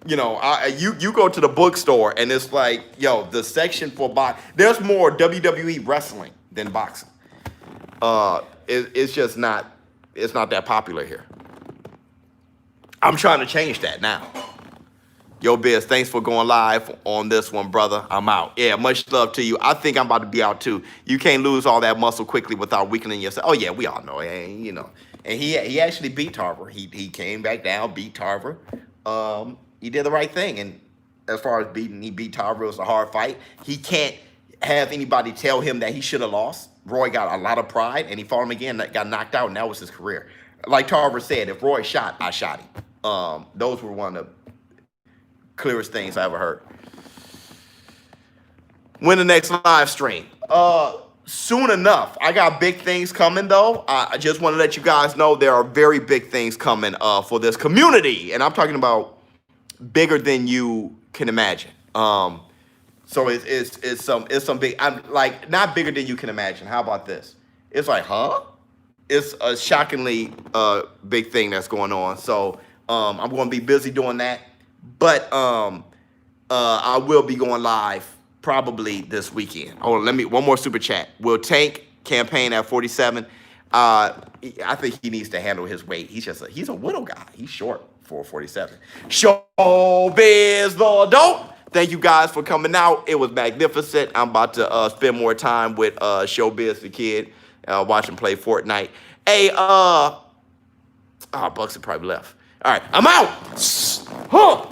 you go to the bookstore and it's like, yo, the section for there's more WWE wrestling than boxing. It's just not. It's not that popular here. I'm trying to change that now. Yo, Biz, thanks for going live on this one, brother. I'm out. Yeah, much love to you. I think I'm about to be out too. You can't lose all that muscle quickly without weakening yourself. Oh yeah, we all know. And he actually beat Tarver. He came back down, beat Tarver. He did the right thing. And as far as he beat Tarver. It was a hard fight. He can't have anybody tell him that he should have lost. Roy got a lot of pride, and he fought him again, got knocked out, and that was his career. Like Tarver said, if Roy shot, I shot him. Those were one of the clearest things I ever heard. When the next live stream? Soon enough. I got big things coming, though. I just want to let you guys know there are very big things coming for this community, and I'm talking about bigger than you can imagine. So it's some big. I'm like not bigger than you can imagine. How about this? It's like, huh? It's a shockingly big thing that's going on. So I'm going to be busy doing that, but I will be going live probably this weekend. Oh, one more super chat. Will Tank campaign at 47? I think he needs to handle his weight. He's a little guy. He's short for 47. Showbiz the dope. Thank you guys for coming out. It was magnificent. I'm about to spend more time with Showbiz the kid, watch him play Fortnite. Hey, Bucks have probably left. All right, I'm out. Huh.